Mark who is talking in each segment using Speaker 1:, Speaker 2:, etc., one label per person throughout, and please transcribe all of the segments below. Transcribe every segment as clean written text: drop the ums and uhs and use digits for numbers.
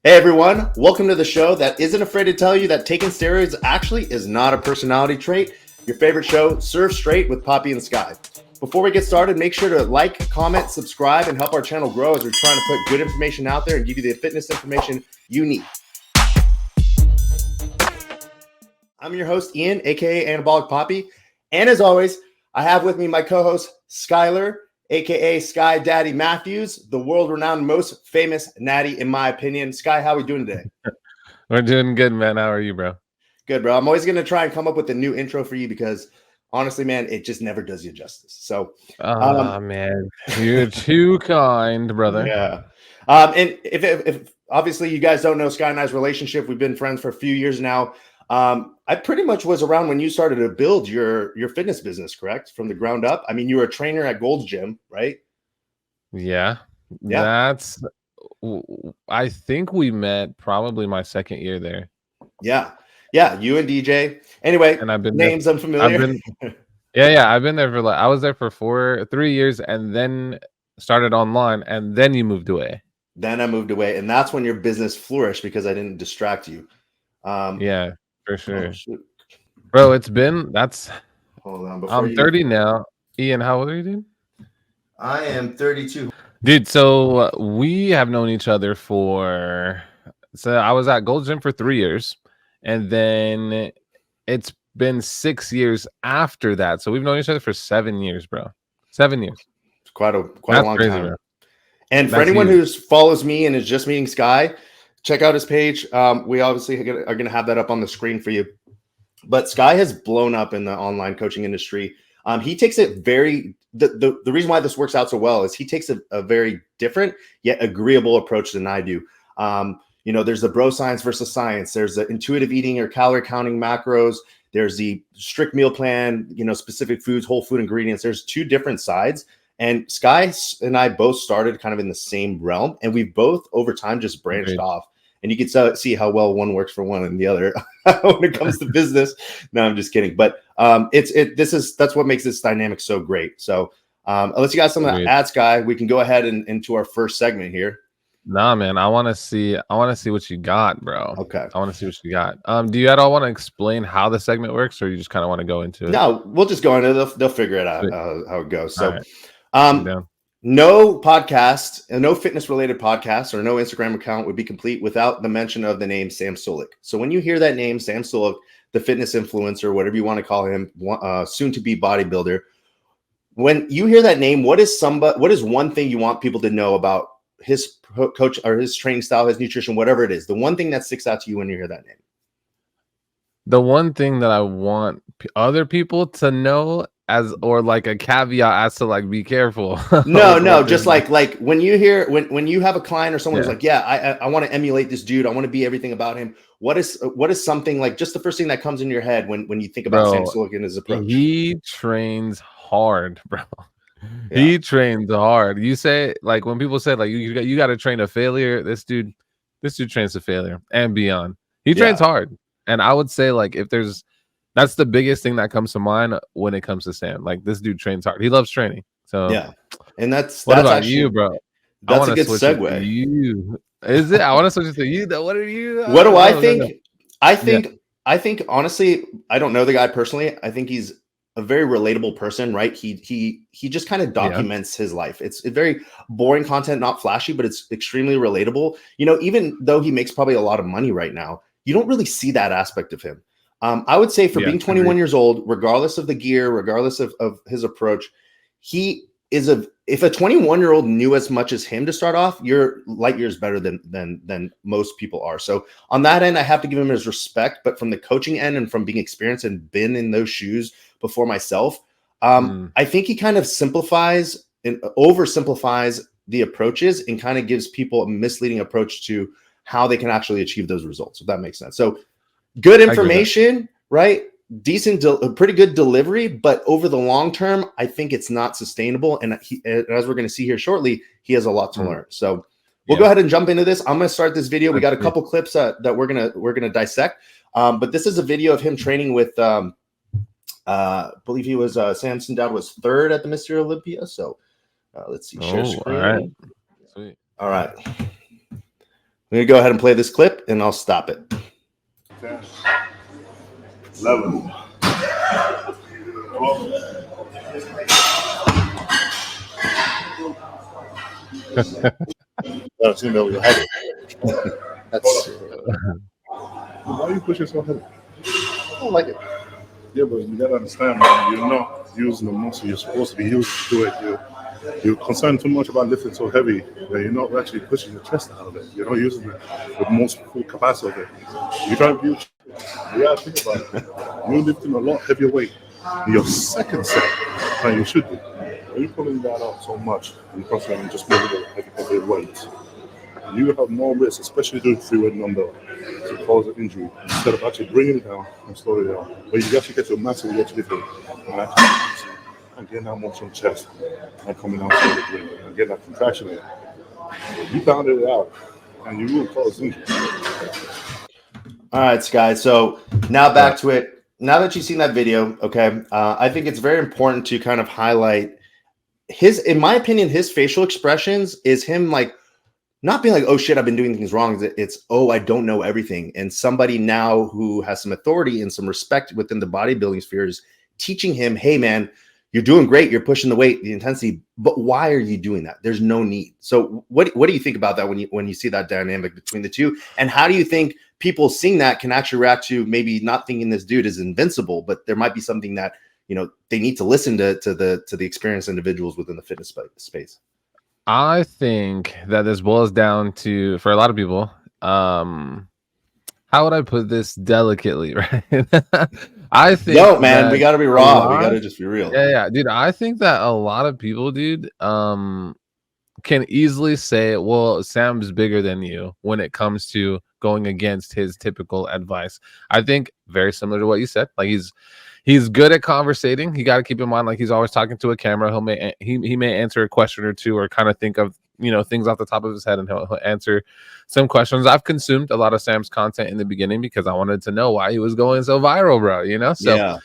Speaker 1: Hey everyone, welcome to the show that isn't afraid to tell you that taking steroids actually is not a personality trait. Your favorite show, Serve Straight with Poppy and Sky. Before we get started, make sure to like, comment, subscribe, and help our channel grow as we're trying to put good information out there and give you the fitness information you need. I'm your host, Ian, aka Anabolic Poppy. And as always, I have with me my co-host, Skylar, aka Sky Daddy Matthews, the world-renowned most famous natty in my opinion. Sky, how are we doing today?
Speaker 2: We're doing good, man. How are you, bro?
Speaker 1: Good, bro. I'm always going to try and come up with a new intro for you because honestly, man, it just never does you justice. So,
Speaker 2: man, you're too kind, brother.
Speaker 1: Yeah. And if obviously you guys don't know Sky and I's relationship, we've been friends for a few years now. I pretty much was around when you started to build your fitness business, correct? From the ground up. I mean, you were a trainer at Gold's Gym, right?
Speaker 2: Yeah. That's, I think we met probably my second year there.
Speaker 1: Yeah. You and DJ. Anyway, and I've been names there, unfamiliar.
Speaker 2: I've been there for I was there for 3 years and then started online and then you moved away.
Speaker 1: Then I moved away and that's when your business flourished because I didn't distract you.
Speaker 2: Yeah, for sure. Bro, hold on. I'm 30 now. Ian, how old are you, dude?
Speaker 1: I am 32.
Speaker 2: Dude, so we have known each other so I was at Gold's Gym for 3 years. And then it's been 6 years after that. So we've known each other for 7 years, bro. 7 years.
Speaker 1: It's quite a long crazy, time. Bro. And for anyone who follows me and is just meeting Sky, check out his page. We obviously are going to have that up on the screen for you. But Sky has blown up in the online coaching industry. He takes it the reason why this works out so well is he takes a very different yet agreeable approach than I do. There's the bro science versus science. There's the intuitive eating or calorie counting macros. There's the strict meal plan, specific foods, whole food ingredients. There's two different sides. And Sky and I both started kind of in the same realm. And we've both over time just branched off. And you can see how well one works for one and the other when it comes to business. No, I'm just kidding. But that's what makes this dynamic so great. So unless you got something to add, Sky, we can go ahead and into our first segment here.
Speaker 2: Nah, man, I want to see what you got, bro.
Speaker 1: Okay.
Speaker 2: I want to see what you got. Do you at all want to explain how the segment works, or you just kind of want to go into it?
Speaker 1: No, we'll just go into it. They'll figure it out how it goes. So, no podcast, no fitness-related podcast, or no Instagram account would be complete without the mention of the name Sam Sulek. So when you hear that name, Sam Sulek, the fitness influencer, whatever you want to call him, soon-to-be bodybuilder, when you hear that name, what is one thing you want people to know about his coach or his training style, his nutrition, whatever it is? The one thing that sticks out to you when you hear that name.
Speaker 2: The one thing that I want other people to know or like a caveat as to like be careful.
Speaker 1: No, just like when you hear when you have a client or someone who's like, I want to emulate this dude, I want to be everything about him. What is something like just the first thing that comes in your head when you think about Sam Sulek and his approach?
Speaker 2: He trains hard, bro. Yeah. He trains hard. You say like when people say like you got to train a failure, this dude trains a failure and beyond. He trains hard. And I would say like that's the biggest thing that comes to mind when it comes to Sam. Like this dude trains hard. He loves training. So
Speaker 1: yeah. And that's
Speaker 2: about actually, you, bro?
Speaker 1: That's a good segue.
Speaker 2: You is it? I want to switch it to you though. What are you?
Speaker 1: What do I think? I think honestly, I don't know the guy personally. I think he's a very relatable person, right? He just kind of documents his life. It's very boring content, not flashy, but it's extremely relatable. Even though he makes probably a lot of money right now, you don't really see that aspect of him. I would say for being 21 years old, regardless of the gear, regardless of his approach, he is if a 21-year-old knew as much as him to start off, you're light years better than most people are. So on that end, I have to give him his respect, but from the coaching end and from being experienced and been in those shoes before myself, I think he kind of simplifies and oversimplifies the approaches and kind of gives people a misleading approach to how they can actually achieve those results, if that makes sense. So good information, right? Decent, pretty good delivery, but over the long term, I think it's not sustainable. And as we're going to see here shortly, he has a lot to learn. So we'll go ahead and jump into this. I'm going to start this video. We got a couple clips that we're gonna dissect. But this is a video of him training with, I believe he was Samson Dauda was third at the Mr. Olympia. So let's see. Share screen.
Speaker 2: All right. Sweet.
Speaker 1: All right. going to go ahead and play this clip, and I'll stop it.
Speaker 3: 10, 11, 12. That's him that was heavy.
Speaker 1: That's
Speaker 3: Why are you pushing so heavy?
Speaker 1: I don't like it.
Speaker 3: Yeah, but you gotta understand, man, you're not using the muscle you're supposed to be using to do it. You're concerned too much about lifting so heavy that you're not actually pushing your chest out of it. You're not using it with most full capacity of it. You're trying to build. You gotta think about it. You're lifting a lot heavier weight in your second set than you should be. When you're pulling that out so much and constantly just moving the heavy weight, you have more risk, especially doing free-weight number, to cause an injury instead of actually bringing it down and slowing it down. But you actually get your massive, you actually lift it and getting that motion on chest and coming out slowly and getting that contraction in. You pounded it out and you will cause injury.
Speaker 1: All right, guys. So now back to it. Now that you've seen that video, okay, I think it's very important to kind of highlight in my opinion, his facial expressions is him like not being like, oh shit, I've been doing things wrong. It's, oh, I don't know everything. And somebody now who has some authority and some respect within the bodybuilding sphere is teaching him, hey man, you're doing great. You're pushing the weight, the intensity, but why are you doing that? There's no need. So what do you think about that when you see that dynamic between the two? And how do you think people seeing that can actually react to maybe not thinking this dude is invincible, but there might be something that, you know, they need to listen to the experienced individuals within the fitness space?
Speaker 2: I think that this boils down to, for a lot of people, how would I put this delicately, right? I think
Speaker 1: man, we got to be raw. We got to just be real.
Speaker 2: Yeah, dude. I think that a lot of people, dude, can easily say, well, Sam's bigger than you when it comes to going against his typical advice. I think very similar to what you said. Like he's good at conversating. You got to keep in mind, like he's always talking to a camera. He may answer a question or two, or kind of think of, you know, things off the top of his head, and he'll answer some questions. I've consumed a lot of Sam's content in the beginning because I wanted to know why he was going so viral, bro. You know, so
Speaker 1: yeah.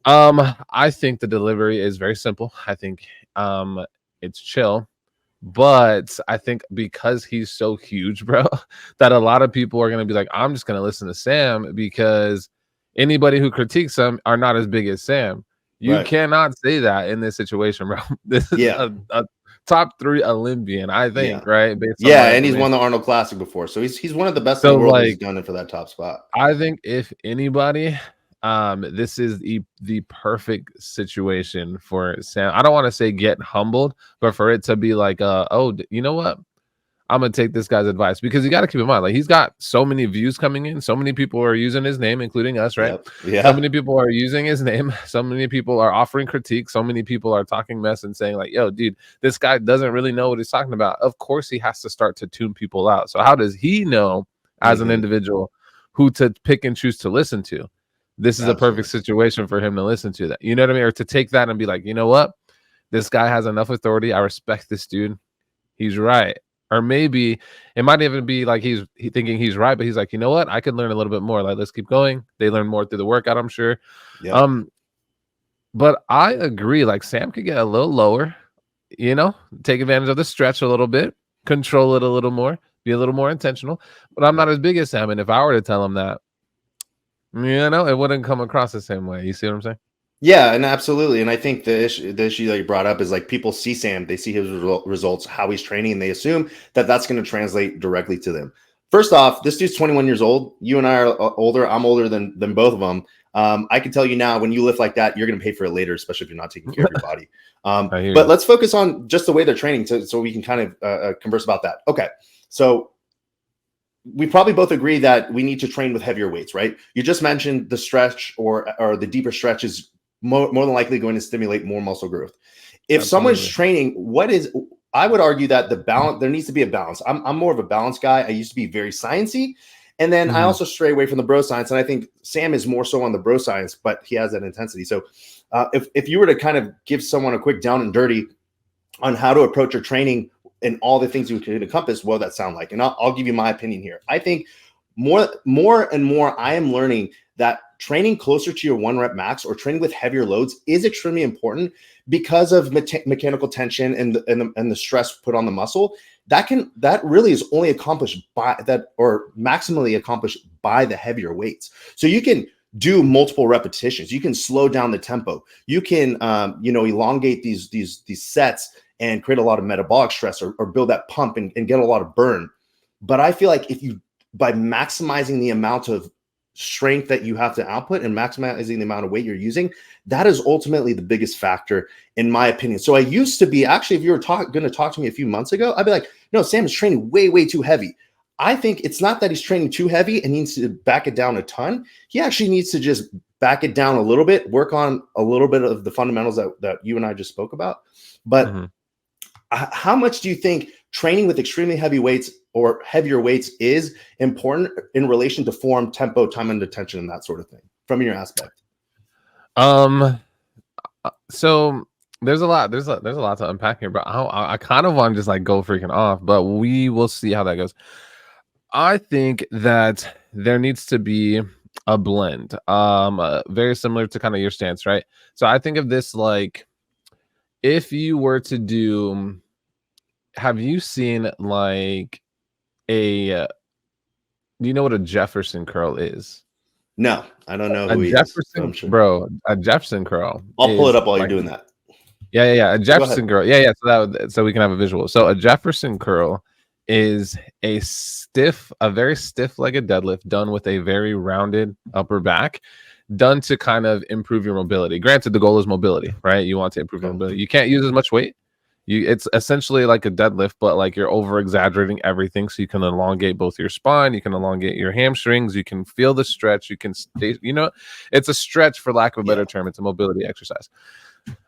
Speaker 2: I think the delivery is very simple. I think it's chill. But I think because he's so huge, bro, that a lot of people are going to be like, I'm just going to listen to Sam because anybody who critiques him are not as big as Sam. You cannot say that in this situation, bro. This is a top 3 Olympian, I think, right?
Speaker 1: And he's won the Arnold Classic before. So he's one of the best in the world who's done it for that top spot.
Speaker 2: I think if anybody, this is the perfect situation for Sam. I don't want to say get humbled, but for it to be like, oh, you know what? I'm gonna take this guy's advice, because you got to keep in mind, like, he's got so many views coming in, so many people are using his name, including us, right?
Speaker 1: Yeah.
Speaker 2: So many people are using his name, so many people are offering critique, so many people are talking mess and saying like, yo, dude, this guy doesn't really know what he's talking about. Of course he has to start to tune people out. So how does he know as an individual who to pick and choose to listen to? This is a perfect situation for him to listen to that. You know what I mean? Or to take that and be like, you know what? This guy has enough authority. I respect this dude. He's right. Or maybe it might even be like he's thinking he's right, but he's like, you know what? I could learn a little bit more. Like, let's keep going. They learn more through the workout, I'm sure.
Speaker 1: Yeah.
Speaker 2: But I agree. Like, Sam could get a little lower, you know, take advantage of the stretch a little bit, control it a little more, be a little more intentional. But I'm not as big as Sam. And if I were to tell him that, you know, it wouldn't come across the same way. You see what I'm saying?
Speaker 1: Yeah, and absolutely. And I think the issue that you brought up is like people see Sam, they see his results, how he's training, and they assume that that's going to translate directly to them. First off, this dude's 21 years old. You and I are older. I'm older than both of them. I can tell you now, when you lift like that, you're going to pay for it later, especially if you're not taking care of your body. But let's focus on just the way they're training so we can kind of converse about that. Okay, so we probably both agree that we need to train with heavier weights, right? You just mentioned the stretch or the deeper stretch is more than likely going to stimulate more muscle growth. If someone's training, I would argue that there needs to be a balance. I'm more of a balanced guy. I used to be very sciencey. And then I also stray away from the bro science. And I think Sam is more so on the bro science, but he has that intensity. So if you were to kind of give someone a quick down and dirty on how to approach your training and all the things you could encompass, what would that sound like? And I'll give you my opinion here. I think more and more I am learning that training closer to your 1 rep max or training with heavier loads is extremely important because of mechanical tension and the stress put on the muscle. That really is only accomplished by that, or maximally accomplished by the heavier weights. So you can do multiple repetitions. You can slow down the tempo. You can, elongate these sets and create a lot of metabolic stress or build that pump and get a lot of burn. But I feel like by maximizing the amount of strength that you have to output and maximizing the amount of weight you're using, that is ultimately the biggest factor, in my opinion. So I used to be, actually, if you were going to talk to me a few months ago, I'd be like, no, Sam is training way, way too heavy. I think it's not that he's training too heavy and needs to back it down a ton. He actually needs to just back it down a little bit, work on a little bit of the fundamentals that you and I just spoke about. But how much do you think training with extremely heavy weights or heavier weights is important in relation to form, tempo, time under tension, and that sort of thing from your aspect?
Speaker 2: So there's a lot to unpack here, but I kind of want to just like go freaking off, but we will see how that goes. I think that there needs to be a blend, very similar to kind of your stance, right? So I think of this like, if you were to do, have you seen like do you know what a Jefferson curl is?
Speaker 1: No, I don't know who he is. So sure.
Speaker 2: Bro, a Jefferson curl.
Speaker 1: I'll pull it up while you're doing that.
Speaker 2: Yeah. A Jefferson curl. Yeah. So we can have a visual. So a Jefferson curl is a very stiff-legged deadlift done with a very rounded upper back, done to kind of improve your mobility. Granted, the goal is mobility, right? You want to improve your mobility. You can't use as much weight. It's essentially like a deadlift, but like you're over exaggerating everything, so you can elongate both your spine, you can elongate your hamstrings, you can feel the stretch, you can stay, it's a stretch, for lack of a better term. It's a mobility exercise.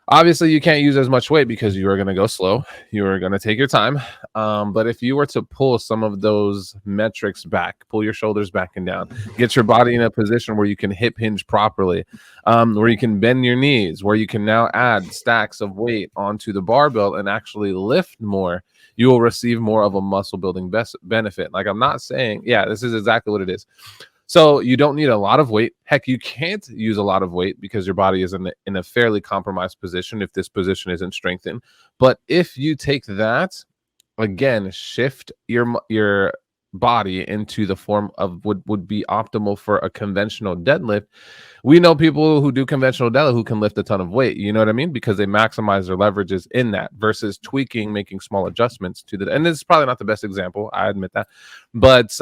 Speaker 2: Obviously, you can't use as much weight because you are going to go slow. You are going to take your time. But if you were to pull some of those metrics back, pull your shoulders back and down, get your body in a position where you can hip hinge properly, where you can bend your knees, where you can now add stacks of weight onto the barbell and actually lift more, you will receive more of a muscle building benefit. Like, I'm not saying, this is exactly what it is. So you don't need a lot of weight. Heck, you can't use a lot of weight because your body is in a fairly compromised position if this position isn't strengthened. But if you take that, again, shift your body into the form of would be optimal for a conventional deadlift. We know people who do conventional deadlift who can lift a ton of weight, you know what I mean? Because they maximize their leverages in that versus tweaking, making small adjustments to the, and this is probably not the best example, I admit that. But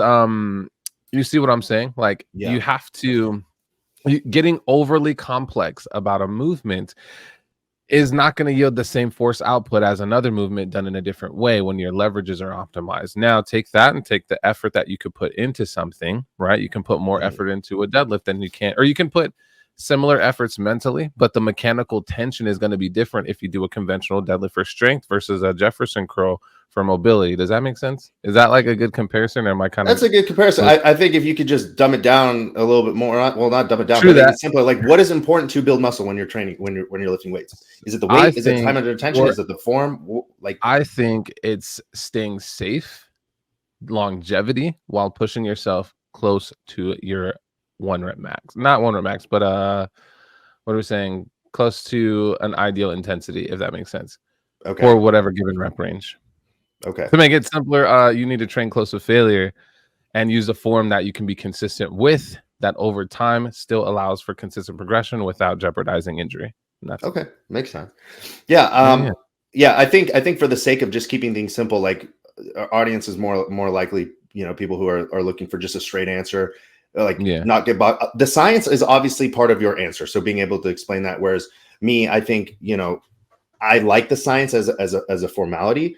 Speaker 2: you see what I'm saying? Like, you have to, getting overly complex about a movement is not going to yield the same force output as another movement done in a different way when your leverages are optimized. Now, take that and take the effort that you could put into something, right? You can put more effort into a deadlift than you can, or you can put similar efforts mentally, but the mechanical tension is going to be different if you do a conventional deadlift for strength versus a Jefferson curl for mobility. Does that make sense? Is that like a good comparison, or am I kind of?
Speaker 1: That's a good comparison. I think if you could just dumb it down a little bit more, well, not dumb it down,
Speaker 2: but
Speaker 1: make it simpler. Like, what is important to build muscle when you're training, when you're lifting weights? Is it the weight? Is it time under tension? Is it the form? Like,
Speaker 2: I think it's staying safe, longevity, while pushing yourself close to your 1 rep max. Not 1 rep max, but what are we saying? Close to an ideal intensity, if that makes sense.
Speaker 1: Okay.
Speaker 2: For whatever given rep range.
Speaker 1: Okay.
Speaker 2: To make it simpler, you need to train close to failure and use a form that you can be consistent with, that over time still allows for consistent progression without jeopardizing injury.
Speaker 1: Okay. Makes sense. Yeah. I think for the sake of just keeping things simple, like, our audience is more likely, people who are looking for just a straight answer, not get bought. The science is obviously part of your answer. So being able to explain that, whereas me, I think, I like the science as a formality.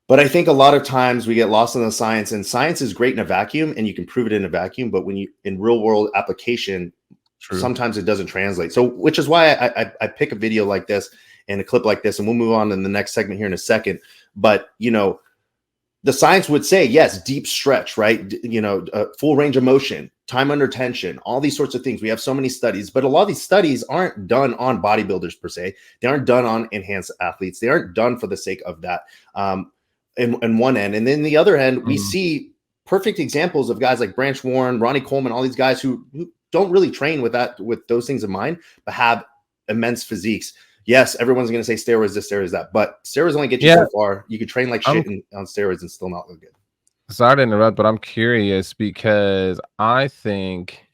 Speaker 1: But I think a lot of times we get lost in the science, and science is great in a vacuum and you can prove it in a vacuum. But when you in real world application, sometimes it doesn't translate. So which is why I pick a video like this and a clip like this, and we'll move on in the next segment here in a second. But, the science would say, yes, deep stretch, right? Full range of motion, time under tension, all these sorts of things. We have so many studies, but a lot of these studies aren't done on bodybuilders per se. They aren't done on enhanced athletes. They aren't done for the sake of that. In one end, and then the other end, we see perfect examples of guys like Branch Warren, Ronnie Coleman, all these guys who don't really train with those things in mind, but have immense physiques. Yes, everyone's going to say steroids this, steroids that, but steroids only get you so far. You could train like shit on steroids and still not look good.
Speaker 2: Sorry to interrupt, but I'm curious because I think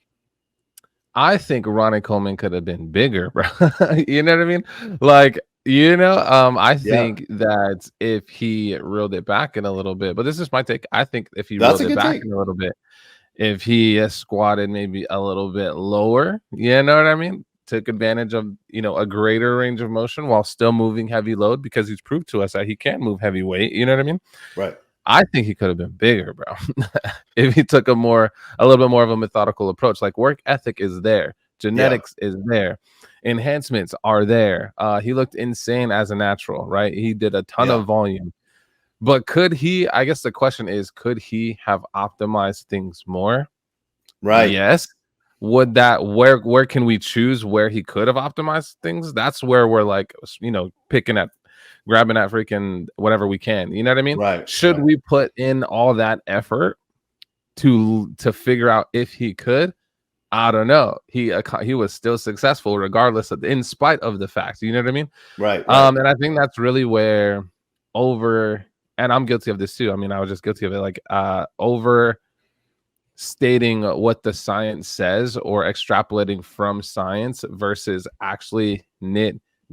Speaker 2: Ronnie Coleman could have been bigger, bro. You know what I mean? Like, I think that if he reeled it back in a little bit, but this is my take. I think if he reeled it back in a little bit, if he squatted maybe a little bit lower, you know what I mean? Took advantage of, a greater range of motion while still moving heavy load, because he's proved to us that he can move heavy weight. You know what I mean?
Speaker 1: Right.
Speaker 2: I think he could have been bigger, bro. If he took a little bit more of a methodical approach. Like, work ethic is there, genetics is there, enhancements are there. He looked insane as a natural, right? He did a ton of volume. But could he, I guess the question is, could he have optimized things more?
Speaker 1: Right.
Speaker 2: Yes. Would that, where can we choose where he could have optimized things? That's where we're like, grabbing at freaking whatever we can. You know what I mean?
Speaker 1: Right.
Speaker 2: Should we put in all that effort to figure out if he could? I don't know. He was still successful regardless of, in spite of the facts. You know what I mean?
Speaker 1: Right.
Speaker 2: And I think that's really where and I'm guilty of this too. I mean, I was just guilty of it. Like, overstating what the science says or extrapolating from science versus actually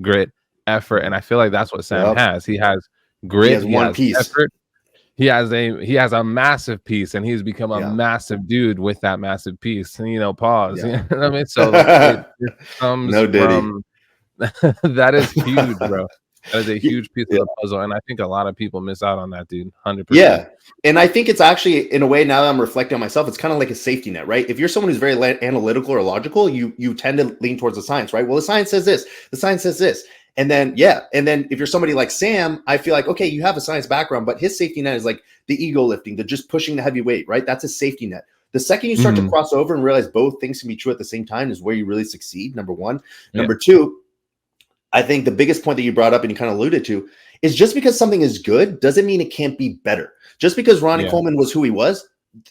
Speaker 2: grit, effort. And I feel like that's what Sam has. He has grit.
Speaker 1: He has one piece.
Speaker 2: Effort. He has a massive piece, and he's become a massive dude with that massive piece. And pause. You know what I mean? So it comes from that is huge, bro. That is a huge piece of the puzzle, and I think a lot of people miss out on that, dude. 100%.
Speaker 1: Yeah, and I think it's actually, in a way, now that I'm reflecting on myself, it's kind of like a safety net, right? If you're someone who's very analytical or logical, you tend to lean towards the science, right? Well, the science says this, the science says this, and then if you're somebody like Sam, I feel like, okay, you have a science background, but his safety net is like the ego lifting, the just pushing the heavy weight, right? That's a safety net. The second you start to cross over and realize both things can be true at the same time is where you really succeed. Number one. Number two, I think the biggest point that you brought up and you kind of alluded to is just because something is good doesn't mean it can't be better. Just because Ronnie Coleman was who he was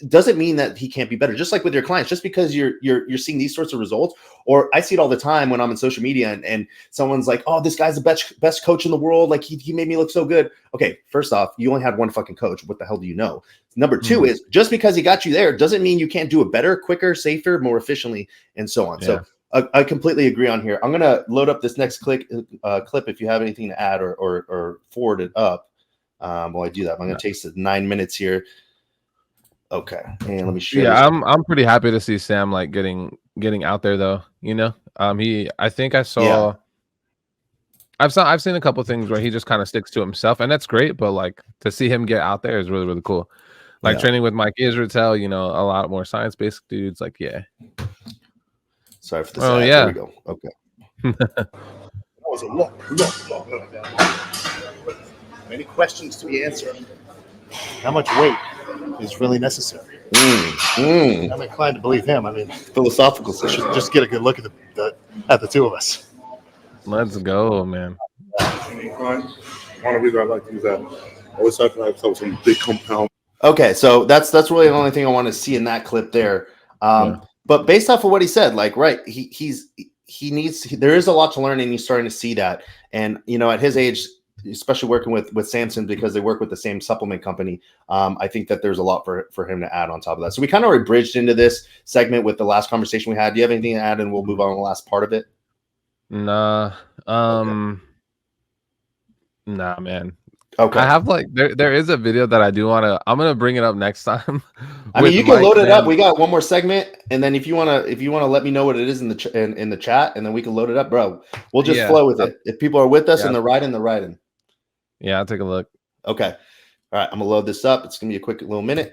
Speaker 1: doesn't mean that he can't be better. Just like with your clients, just because you're seeing these sorts of results, or I see it all the time when I'm in social media and someone's like, oh, this guy's the best coach in the world. Like he made me look so good. Okay, first off, you only had one fucking coach. What the hell do you know? Number two is just because he got you there doesn't mean you can't do it better, quicker, safer, more efficiently, and so on. So I completely agree on here. I'm going to load up this next clip if you have anything to add or forward it up while I do that. I'm going to take the 9 minutes here. Okay. And let me show you.
Speaker 2: I'm pretty happy to see Sam like getting out there though. I think I saw I've seen a couple things where he just kind of sticks to himself, and that's great, but like to see him get out there is really, really cool. Like training with Mike Israel, a lot more science-based dudes. Like,
Speaker 1: Sorry for the sound. There we go. Okay.
Speaker 3: That was a lot. Many questions to be answered. How much weight is really necessary? I'm inclined to believe him. I mean,
Speaker 1: philosophical.
Speaker 3: Just get a good look at the two of us.
Speaker 2: Let's go, man.
Speaker 3: One of the reasons I like to use that. I always talk about some big compound.
Speaker 1: Okay, so that's really the only thing I want to see in that clip there. But based off of what he said, like, right, there is a lot to learn, and he's starting to see that. And at his age, especially working with Samson, because they work with the same supplement company, I think that there's a lot for him to add on top of that. So we kind of already bridged into this segment with the last conversation we had. Do you have anything to add, and we'll move on to the last part of it?
Speaker 2: Nah, nah, man.
Speaker 1: Okay.
Speaker 2: I have there is a video that I'm gonna bring it up next time.
Speaker 1: I mean, you can load it up. We got one more segment, and then if you wanna let me know what it is in the chat, and then we can load it up, bro. We'll just flow with it. If people are with us and they're riding. Yeah,
Speaker 2: I'll take a look.
Speaker 1: Okay. All right, I'm gonna load this up. It's gonna be a quick little minute.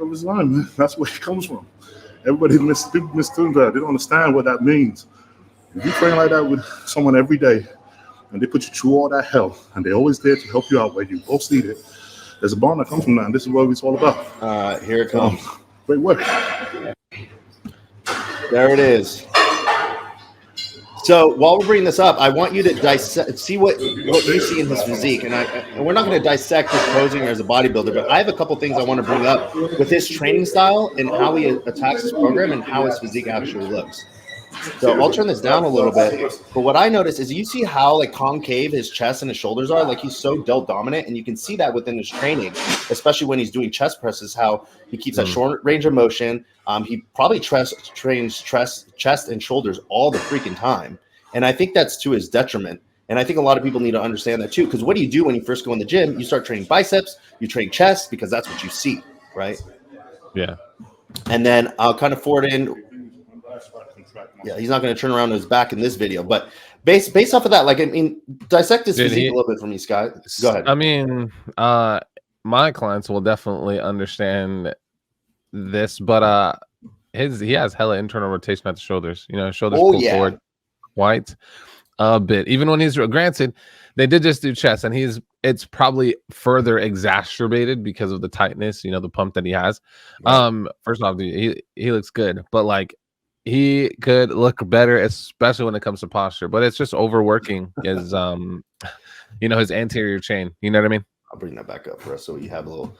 Speaker 3: That's where it comes from. Everybody mistuned that. They don't understand what that means. If you train like that with someone every day, and they put you through all that hell, and they're always there to help you out when you most need it, there's a bond that comes from that, and this is what it's all about.
Speaker 1: Here it comes.
Speaker 3: Great work.
Speaker 1: There it is. So while we're bringing this up, I want you to see what you see in his physique, and we're not going to dissect his posing as a bodybuilder, but I have a couple things I want to bring up with his training style and how he attacks his program and how his physique actually looks. So I'll turn this down a little bit. But what I noticed is you see how like concave his chest and his shoulders are. Like he's so delt dominant, and you can see that within his training, especially when he's doing chest presses. How he keeps that short range of motion. He probably trains chest and shoulders all the freaking time, and I think that's to his detriment. And I think a lot of people need to understand that too. Because what do you do when you first go in the gym? You start training biceps, you train chest because that's what you see, right?
Speaker 2: Yeah.
Speaker 1: And then I'll kind of forward in. Yeah, he's not going to turn around his back in this video, but based off of that, like, I mean, dissect his physique a little bit for me, Scott. Go ahead.
Speaker 2: I mean, my clients will definitely understand this, but he has hella internal rotation at the shoulders. You know, shoulders pull forward quite a bit. Even when he's granted, they did just do chest, and it's probably further exacerbated because of the tightness, you know, the pump that he has. Right. First off, he looks good, but like he could look better, especially when it comes to posture. But it's just overworking his you know, his anterior chain. You know what I mean?
Speaker 1: I'll bring that back up for us so you have a little.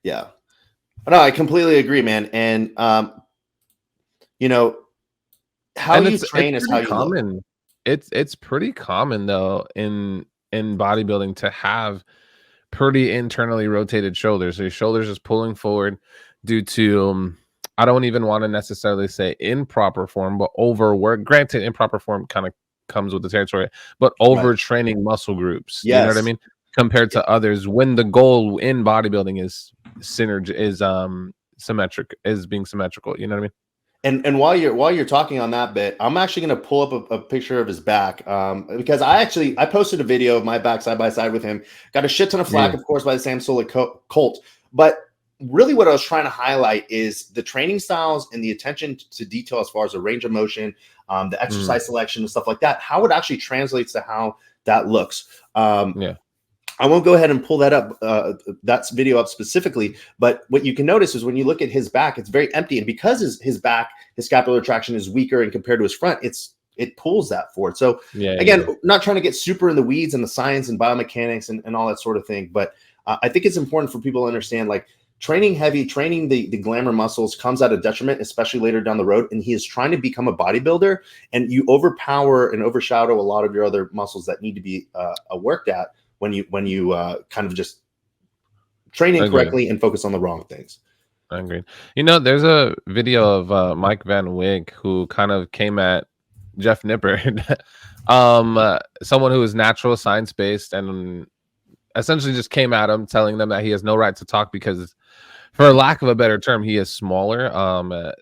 Speaker 1: Yeah. No, I completely agree, man. And you know, how you train is how you look.
Speaker 2: It's pretty common though in bodybuilding to have pretty internally rotated shoulders. So your shoulders is pulling forward due to I don't even want to necessarily say improper form, but overwork. Granted, improper form kind of comes with the territory, but overtraining muscle groups. Yes. You know what I mean? Compared to others, when the goal in bodybuilding is symmetric, is being symmetrical. You know what I mean?
Speaker 1: And while you're talking on that bit, I'm actually going to pull up a picture of his back because I posted a video of my back side by side with him. Got a shit ton of flack, of course, by the Sam Sulek cult. But really what I was trying to highlight is the training styles and the attention to detail as far as the range of motion, the exercise selection and stuff like that, how it actually translates to how that looks. I won't go ahead and pull that up, that video up specifically, but what you can notice is when you look at his back, it's very empty. And because his back, his scapular traction is weaker and compared to his front, it pulls that forward. So again, not trying to get super in the weeds and the science and biomechanics and all that sort of thing. But I think it's important for people to understand, like, training heavy, training the glamour muscles comes at a detriment, especially later down the road. And he is trying to become a bodybuilder, and you overpower and overshadow a lot of your other muscles that need to be worked at when you kind of just train incorrectly and focus on the wrong things.
Speaker 2: I agree. You know, there's a video of Mike Van Wijk who kind of came at Jeff Nippard, someone who is natural, science-based, and essentially just came at him, telling them that he has no right to talk because, for lack of a better term, he is smaller.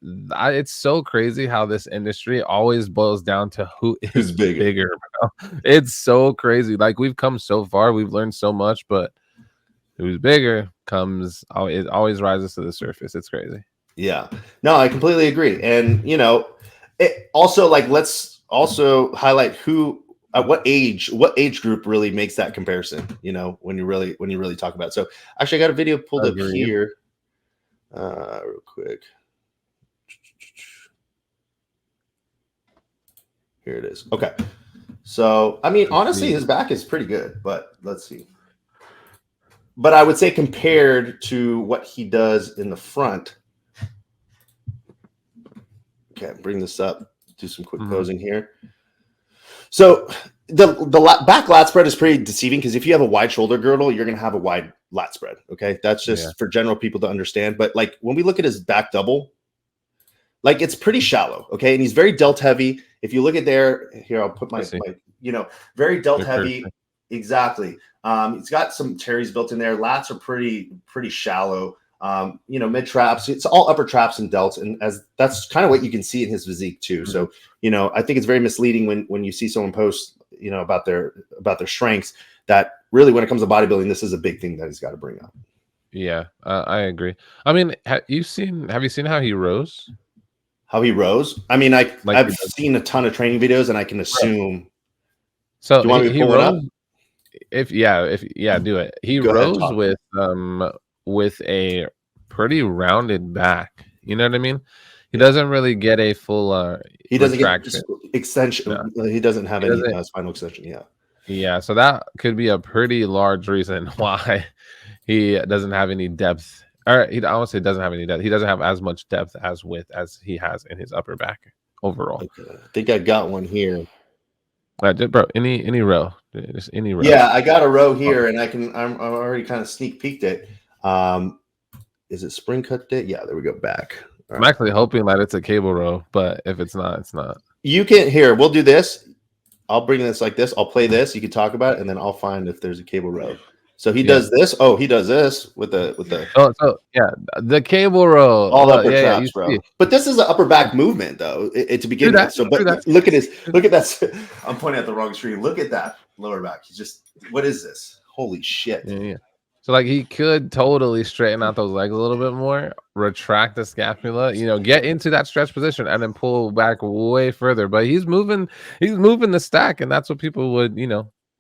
Speaker 2: It's so crazy how this industry always boils down to who is bigger, bro. It's so crazy. Like, we've come so far, we've learned so much, but who's bigger it always rises to the surface. It's crazy.
Speaker 1: Yeah, no, I completely agree. And you know, it also, like, let's also highlight who at what age group really makes that comparison, you know, when you really talk about it. So actually I got a video pulled up here real quick. Here it is. Okay. So, I mean, honestly, his back is pretty good, but let's see. But I would say compared to what he does in the front. Okay, bring this up, do some quick posing here. So the back lat spread is pretty deceiving because if you have a wide shoulder girdle, you're going to have a wide lat spread. Okay, that's just for general people to understand. But like when we look at his back double, like it's pretty shallow. Okay, and he's very delt heavy. If you look at there, here I'll put my you know, very delt heavy. Exactly. It's got some teres built in there. Lats are pretty shallow. You know, mid traps, it's all upper traps and delts, and as that's kind of what you can see in his physique too. So, you know, I think it's very misleading when you see someone post, you know, about their strengths, that really when it comes to bodybuilding, this is a big thing that he's got to bring up.
Speaker 2: Yeah, I agree. I mean, have you seen how he rose?
Speaker 1: How he rose? I mean, I've seen a ton of training videos, and I can assume.
Speaker 2: So do you want me to pull it up? If do it. He rose with a pretty rounded back. You know what I mean? He doesn't really get a full
Speaker 1: he doesn't get extension. No. He doesn't have any spinal extension.
Speaker 2: Yeah, so that could be a pretty large reason why he doesn't have any depth. Or I won't say doesn't have any depth. He doesn't have as much depth as width as he has in his upper back. overall.
Speaker 1: Okay. I think I got one here.
Speaker 2: Bro, any row, just any row.
Speaker 1: Yeah, I got a row here, and I'm already kind of sneak peeked it. Is it spring cut day? Yeah, there we go. Back.
Speaker 2: I'm actually hoping that it's a cable row, but if it's not, it's not.
Speaker 1: You can here. We'll do this. I'll bring this like this. I'll play this. You can talk about it, and then I'll find if there's a cable row. So he does this. Oh, he does this with the.
Speaker 2: So yeah, the cable row.
Speaker 1: All upper traps, bro. But this is an upper back movement, though. To begin with. So, but look at that. I'm pointing at the wrong screen. Look at that lower back. He's just. What is this? Holy shit.
Speaker 2: Yeah. So like he could totally straighten out those legs a little bit more, retract the scapula, get into that stretch position and then pull back way further. But he's moving the stack, and that's what people would, point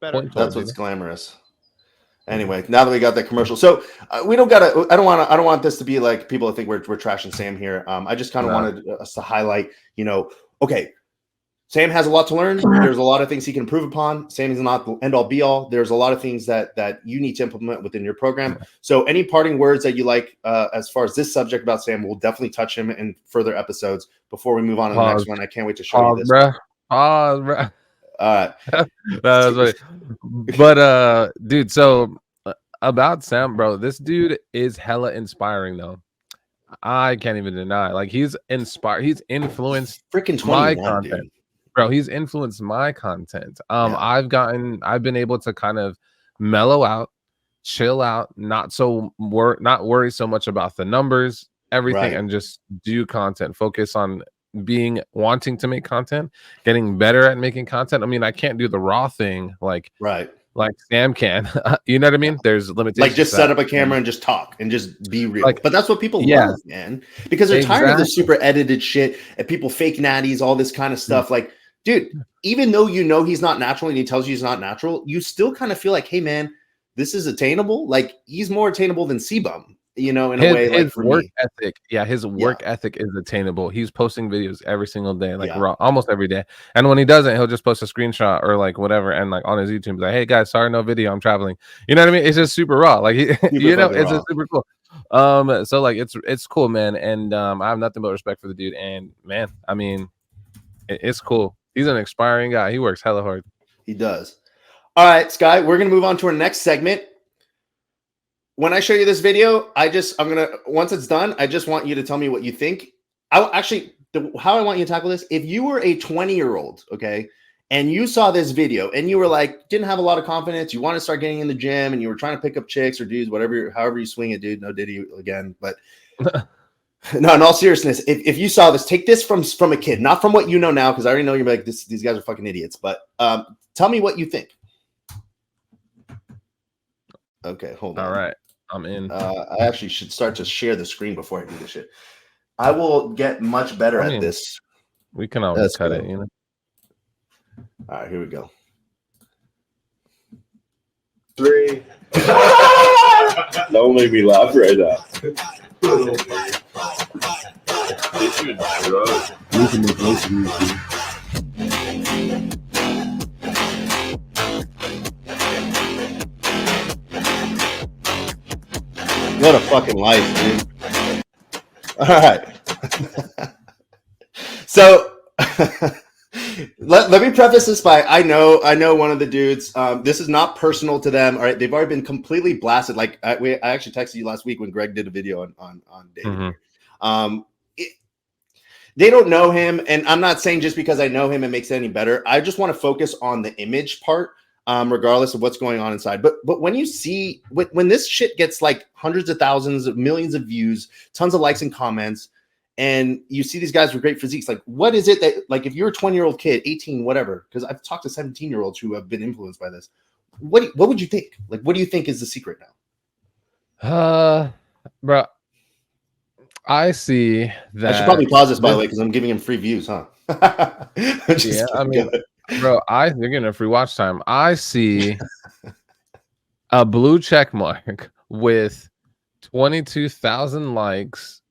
Speaker 2: towards.
Speaker 1: That's what's glamorous. Anyway, now that we got that commercial, so we don't gotta. I don't want this to be like people think we're trashing Sam here. I just kind of wanted us to highlight, okay. Sam has a lot to learn. There's a lot of things he can improve upon. Sam is not the end-all, be-all. There's a lot of things that you need to implement within your program. So any parting words that you like as far as this subject about Sam, we'll definitely touch him in further episodes before we move on to the next one. I can't wait to show you this.
Speaker 2: Bro. All right. That was funny. But, dude, so about Sam, bro, this dude is hella inspiring, though. I can't even deny. Like, he's inspired. He's influenced
Speaker 1: freaking
Speaker 2: my content. Dude. Bro, he's influenced my content. I've been able to kind of mellow out, chill out, not worry so much about the numbers, everything, and just do content. Focus on wanting to make content, getting better at making content. I mean, I can't do the raw thing like Sam can. You know what I mean? There's limitations.
Speaker 1: Like just set up a camera and just talk and just be real. But that's what people love, man. Because they're tired of the super edited shit and people fake natties, all this kind of stuff. Like, dude, even though he's not natural and he tells you he's not natural, you still kind of feel like, hey, man, this is attainable. Like, he's more attainable than C-Bum, in a way. Like, for
Speaker 2: work
Speaker 1: me.
Speaker 2: ethic. Yeah, his work ethic is attainable. He's posting videos every single day, like almost every day. And when he doesn't, he'll just post a screenshot or like whatever. And like on his YouTube, he's like, hey, guys, sorry, no video. I'm traveling. You know what I mean? It's just super raw. Like, it's just super cool. So like, it's cool, man. And I have nothing but respect for the dude. And man, I mean, it's cool. He's an inspiring guy. He works hella hard.
Speaker 1: He does. All right, Sky, we're going to move on to our next segment. When I show you this video, once it's done, I just want you to tell me what you think. How I want you to tackle this, if you were a 20-year-old, okay, and you saw this video and you were like, didn't have a lot of confidence, you want to start getting in the gym and you were trying to pick up chicks or dudes, however you swing it, dude, no Diddy again, but no, in all seriousness, if you saw this, take this from a kid, not from what you know now, because I already know you're like, these guys are fucking idiots. But tell me what you think. Okay, hold on.
Speaker 2: All right, I'm in.
Speaker 1: I actually should start to share the screen before I do this shit. I will get much better at this.
Speaker 2: We can always cut it, All
Speaker 1: right, here we go.
Speaker 4: 3. Don't make me laugh right now.
Speaker 1: What a fucking life, dude. All right. So let me preface this by I know one of the dudes. This is not personal to them. All right, they've already been completely blasted. Like I actually texted you last week when Greg did a video on David. They don't know him, and I'm not saying just because I know him it makes it any better. I just want to focus on the image part, regardless of what's going on inside. But when you see when this shit gets like hundreds of thousands of millions of views, tons of likes and comments, and you see these guys with great physiques, like what is it that, like, if you're a 20-year-old kid, 18, whatever, because I've talked to 17-year-olds who have been influenced by this, what would you think? Like, what do you think is the secret
Speaker 2: now? Bro, I see that.
Speaker 1: I should probably pause this, by the way, because I'm giving him free views, huh?
Speaker 2: Yeah, I mean, bro, you're getting a free watch time. I see a blue check mark with 22,000 likes,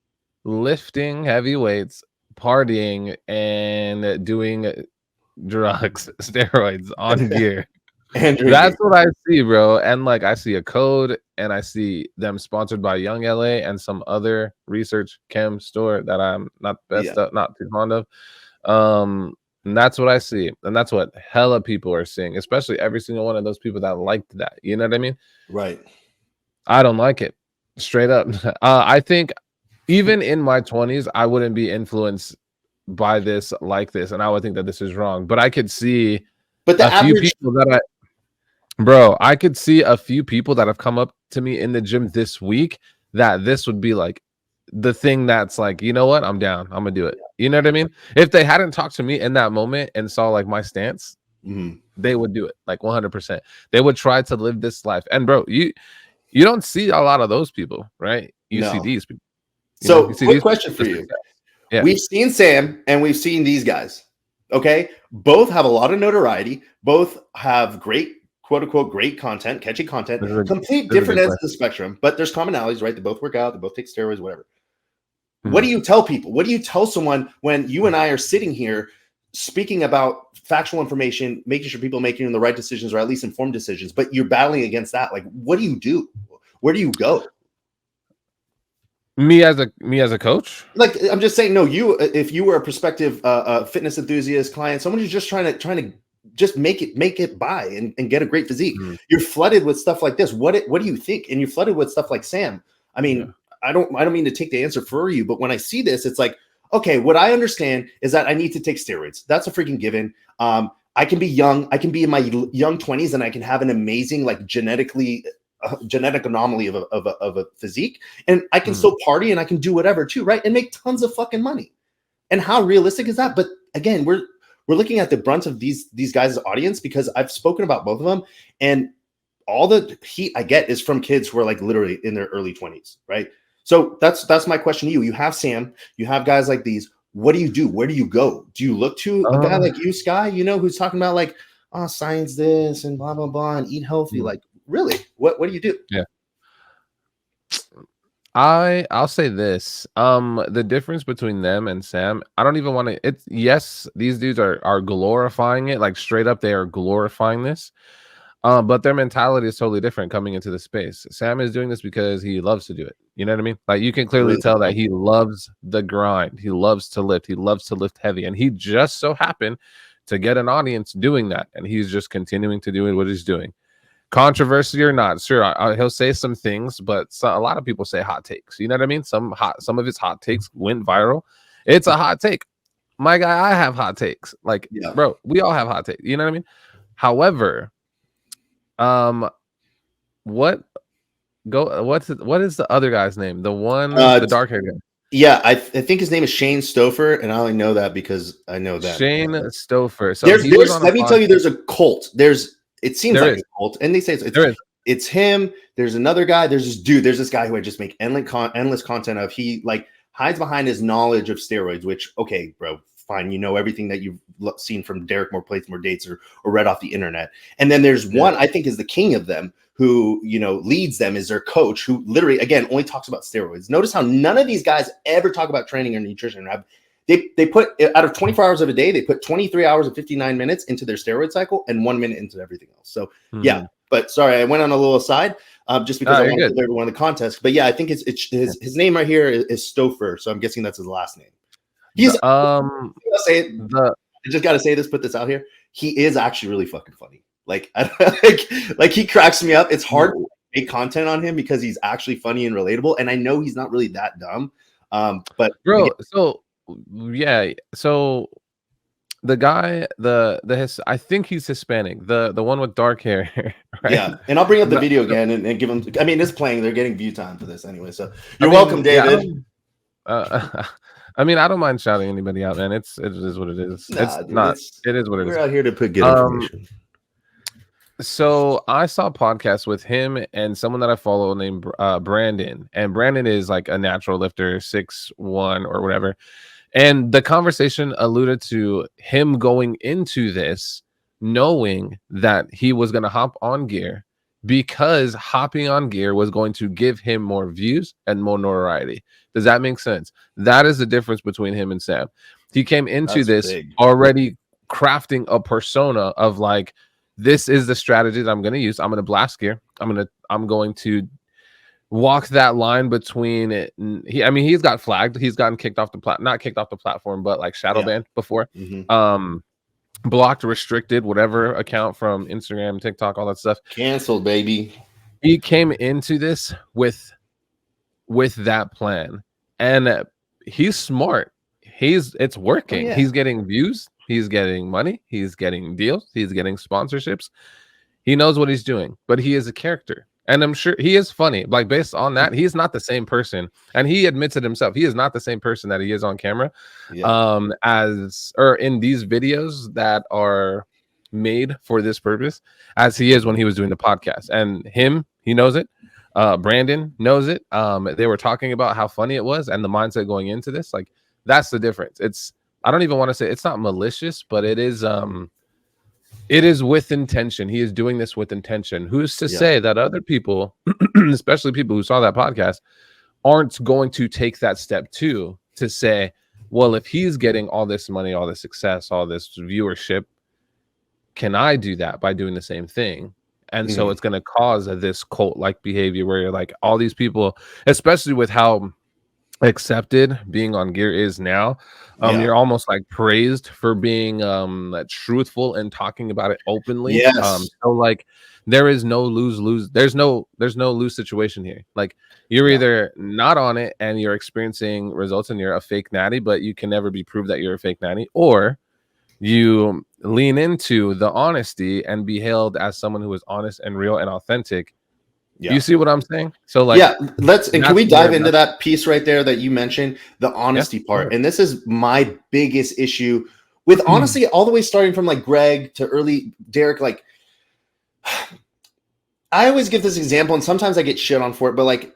Speaker 2: lifting heavy weights, partying, and doing drugs, steroids on gear. That's what I see, bro. And like, I see a code, and I see them sponsored by Young LA and some other research chem store that I'm not too fond of. And that's what I see, and that's what hella people are seeing, especially every single one of those people that liked that. You know what I mean?
Speaker 1: Right.
Speaker 2: I don't like it, straight up. I think even in my 20s, I wouldn't be influenced by this like this, and I would think that this is wrong. But I could see few people that I could see a few people that have come up to me in the gym this week that this would be like the thing that's like, you know what, I'm down, I'm gonna do it. You know what I mean? If they hadn't talked to me in that moment and saw like my stance, they would do it like 100%. They would try to live this life. And bro, you don't see a lot of those people, right? You see these people.
Speaker 1: So quick question for you. Yeah. We've seen Sam and we've seen these guys. Okay. Both have a lot of notoriety. Both have great, quote unquote, great content, catchy content, complete different ends of the spectrum, but there's commonalities, right? They both work out, they both take steroids, whatever. What do you tell people? What do you tell someone when you and I are sitting here speaking about factual information, making sure people are making the right decisions or at least informed decisions, but you're battling against that? Like, what do you do? Where do you go?
Speaker 2: Me as a coach?
Speaker 1: Like, I'm just saying, no, if you were a prospective fitness enthusiast client, someone who's just trying to just make it by and get a great physique. You're flooded with stuff like this. What do you think? And you're flooded with stuff like Sam. I mean, I don't mean to take the answer for you, but when I see this, it's like, okay, what I understand is that I need to take steroids. That's a freaking given. I can be young. I can be in my young 20s and I can have an amazing, like genetic anomaly of a physique, and I can still party and I can do whatever too, right? And make tons of fucking money. And how realistic is that? But again, we're looking at the brunt of these guys' audience because I've spoken about both of them, and all the heat I get is from kids who are like literally in their early 20s, right? So that's my question to you. You have Sam, you have guys like these. What do you do? Where do you go? Do you look to a guy like you, Sky, who's talking about like, science this and blah, blah, blah, and eat healthy? Like, really? What do you do?
Speaker 2: Yeah. I'll say this. The difference between them and Sam, I don't even want to, yes, these dudes are glorifying it, like straight up, they are glorifying this. But their mentality is totally different coming into the space. Sam is doing this because he loves to do it. You know what I mean? Like, you can clearly tell that he loves the grind. He loves to lift. He loves to lift heavy. And he just so happened to get an audience doing that. And he's just continuing to do what he's doing. Controversy or not, sure, he'll say some things, but a lot of people say hot takes. You know what I mean? Some of his hot takes went viral. It's a hot take. My guy, I have hot takes. Like, bro, we all have hot takes. You know what I mean? However, what is the other guy's name? The one, the dark hair guy.
Speaker 1: Yeah, I think his name is Shane Stouffer, and I only know that because I know that
Speaker 2: Shane Stouffer. So
Speaker 1: let me tell you, there's a cult. It seems like a cult, and they say it's him. There's another guy. There's this dude. There's this guy who I just make endless content of. He like hides behind his knowledge of steroids. Which, okay, bro, fine. You know everything that you've seen from Derek More Plates More Dates or read off the internet. And then there's one I think is the king of them, who leads them, is their coach, who literally again only talks about steroids. Notice how none of these guys ever talk about training or nutrition. They put, out of 24 hours of a day, they put 23 hours and 59 minutes into their steroid cycle and 1 minute into everything else. So yeah, but sorry, I went on a little aside just because I wanted to give everyone the context. But yeah, I think his name right here is Stouffer. So I'm guessing that's his last name. He's I just got to say this, put this out here. He is actually really fucking funny. Like, like he cracks me up. It's hard to make content on him because he's actually funny and relatable. And I know he's not really that dumb. But
Speaker 2: bro, so the guy, I think he's Hispanic, the one with dark hair, right?
Speaker 1: Yeah, and I'll bring up the video again and give him. I mean, it's playing. They're getting view time for this anyway, so you're welcome, David.
Speaker 2: I mean, I don't mind shouting anybody out, man. It is what it is. It is what it is.
Speaker 1: We're out here to put good information.
Speaker 2: So I saw a podcast with him and someone that I follow named Brandon, and Brandon is like a natural lifter, 6'1" or whatever. And the conversation alluded to him going into this knowing that he was going to hop on gear because hopping on gear was going to give him more views and more notoriety. Does that make sense? That is the difference between him and Sam. He came into this already crafting a persona of like, this is the strategy that I'm going to use. I'm going to blast gear. I'm going to walk that line between it. He's got flagged. He's gotten kicked off the not kicked off the platform, but like shadow banned before. Blocked, restricted, whatever account from Instagram, TikTok, all that stuff.
Speaker 1: Canceled, baby.
Speaker 2: He came into this with that plan, and he's smart. It's working. Oh, yeah. He's getting views. He's getting money. He's getting deals. He's getting sponsorships. He knows what he's doing, but he is a character. And I'm sure he is funny. Like, based on that, he's not the same person. And he admits it himself. He is not the same person that he is on camera. Or in these videos that are made for this purpose, as he is when he was doing the podcast. And he knows it. Brandon knows it. They were talking about how funny it was and the mindset going into this. Like, that's the difference. I don't even want to say it's not malicious, but it is with intention. He is doing this with intention. Who's to say that other people, especially people who saw that podcast, aren't going to take that step too, to say, well, if he's getting all this money, all this success, all this viewership, can I do that by doing the same thing? And so it's going to cause this cult-like behavior where you're like, all these people, especially with how accepted being on gear is now, you're almost like praised for being truthful and talking about it openly. So like there is no lose there's no lose situation here. Like, you're either not on it and you're experiencing results and you're a fake natty, but you can never be proved that you're a fake natty, or you lean into the honesty and be hailed as someone who is honest and real and authentic. You see what I'm saying? So like,
Speaker 1: can we dive into that piece right there that you mentioned, the honesty part? And this is my biggest issue with honesty, all the way starting from like Greg to early Derek. Like, I always give this example, and sometimes I get shit on for it, but like,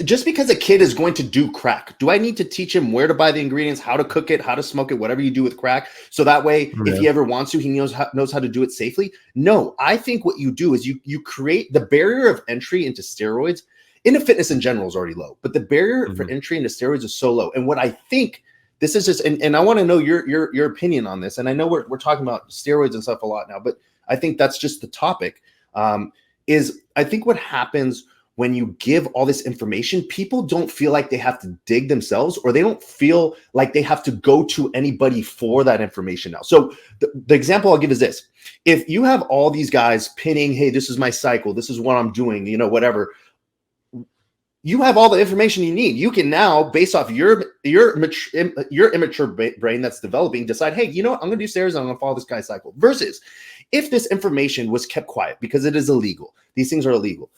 Speaker 1: just because a kid is going to do crack, do I need to teach him where to buy the ingredients, how to cook it, how to smoke it, whatever you do with crack, so that way if he ever wants to, he knows how to do it safely? No, I think what you do is you create the barrier of entry into steroids. Into fitness in general is already low, but the barrier for entry into steroids is so low. And what I think this is just, and I want to know your opinion on this. And I know we're talking about steroids and stuff a lot now, but I think that's just the topic. Is I think what happens when you give all this information, people don't feel like they have to dig themselves, or they don't feel like they have to go to anybody for that information now. So the example I'll give is this. If you have all these guys pinning, hey, this is my cycle, this is what I'm doing, whatever, you have all the information you need. You can now, based off your immature brain that's developing, decide, hey, you know what, I'm going to do steroids and I'm going to follow this guy's cycle. Versus if this information was kept quiet, because it is illegal. These things are illegal.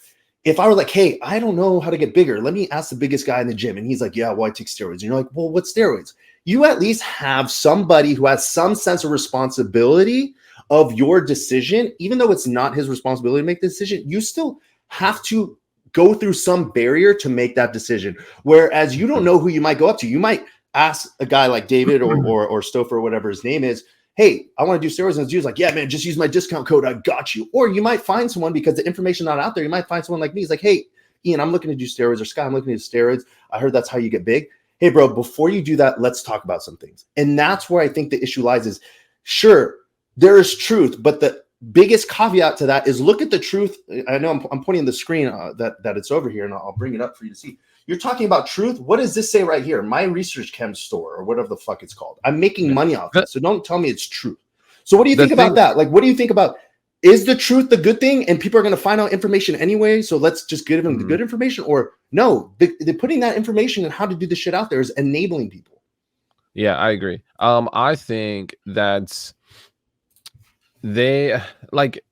Speaker 1: If I were like, hey, I don't know how to get bigger, let me ask the biggest guy in the gym. And he's like, yeah, well, I take steroids. And you're like, well, what steroids? You at least have somebody who has some sense of responsibility of your decision. Even though it's not his responsibility to make the decision, you still have to go through some barrier to make that decision. Whereas you don't know who you might go up to. You might ask a guy like David or Stouffer or whatever his name is, hey, I want to do steroids. And the dude's like, yeah, man, just use my discount code. I got you. Or you might find someone, because the information not out there, you might find someone like me. He's like, hey, Ian, I'm looking to do steroids, or Scott, I'm looking to do steroids. I heard that's how you get big. Hey, bro, before you do that, let's talk about some things. And that's where I think the issue lies is, sure, there is truth, but the biggest caveat to that is look at the truth. I know I'm pointing the screen that it's over here, and I'll bring it up for you to see. You're talking about truth. What does this say right here? My Research Chem store, or whatever the fuck it's called. I'm making money off it. So don't tell me it's truth. So what do you think about that? Like, what do you think about, is the truth the good thing and people are going to find out information anyway? So let's just give them the good information? Or no, they're putting that information and how to do the shit out there is enabling people.
Speaker 2: Yeah, I agree. I think that they like,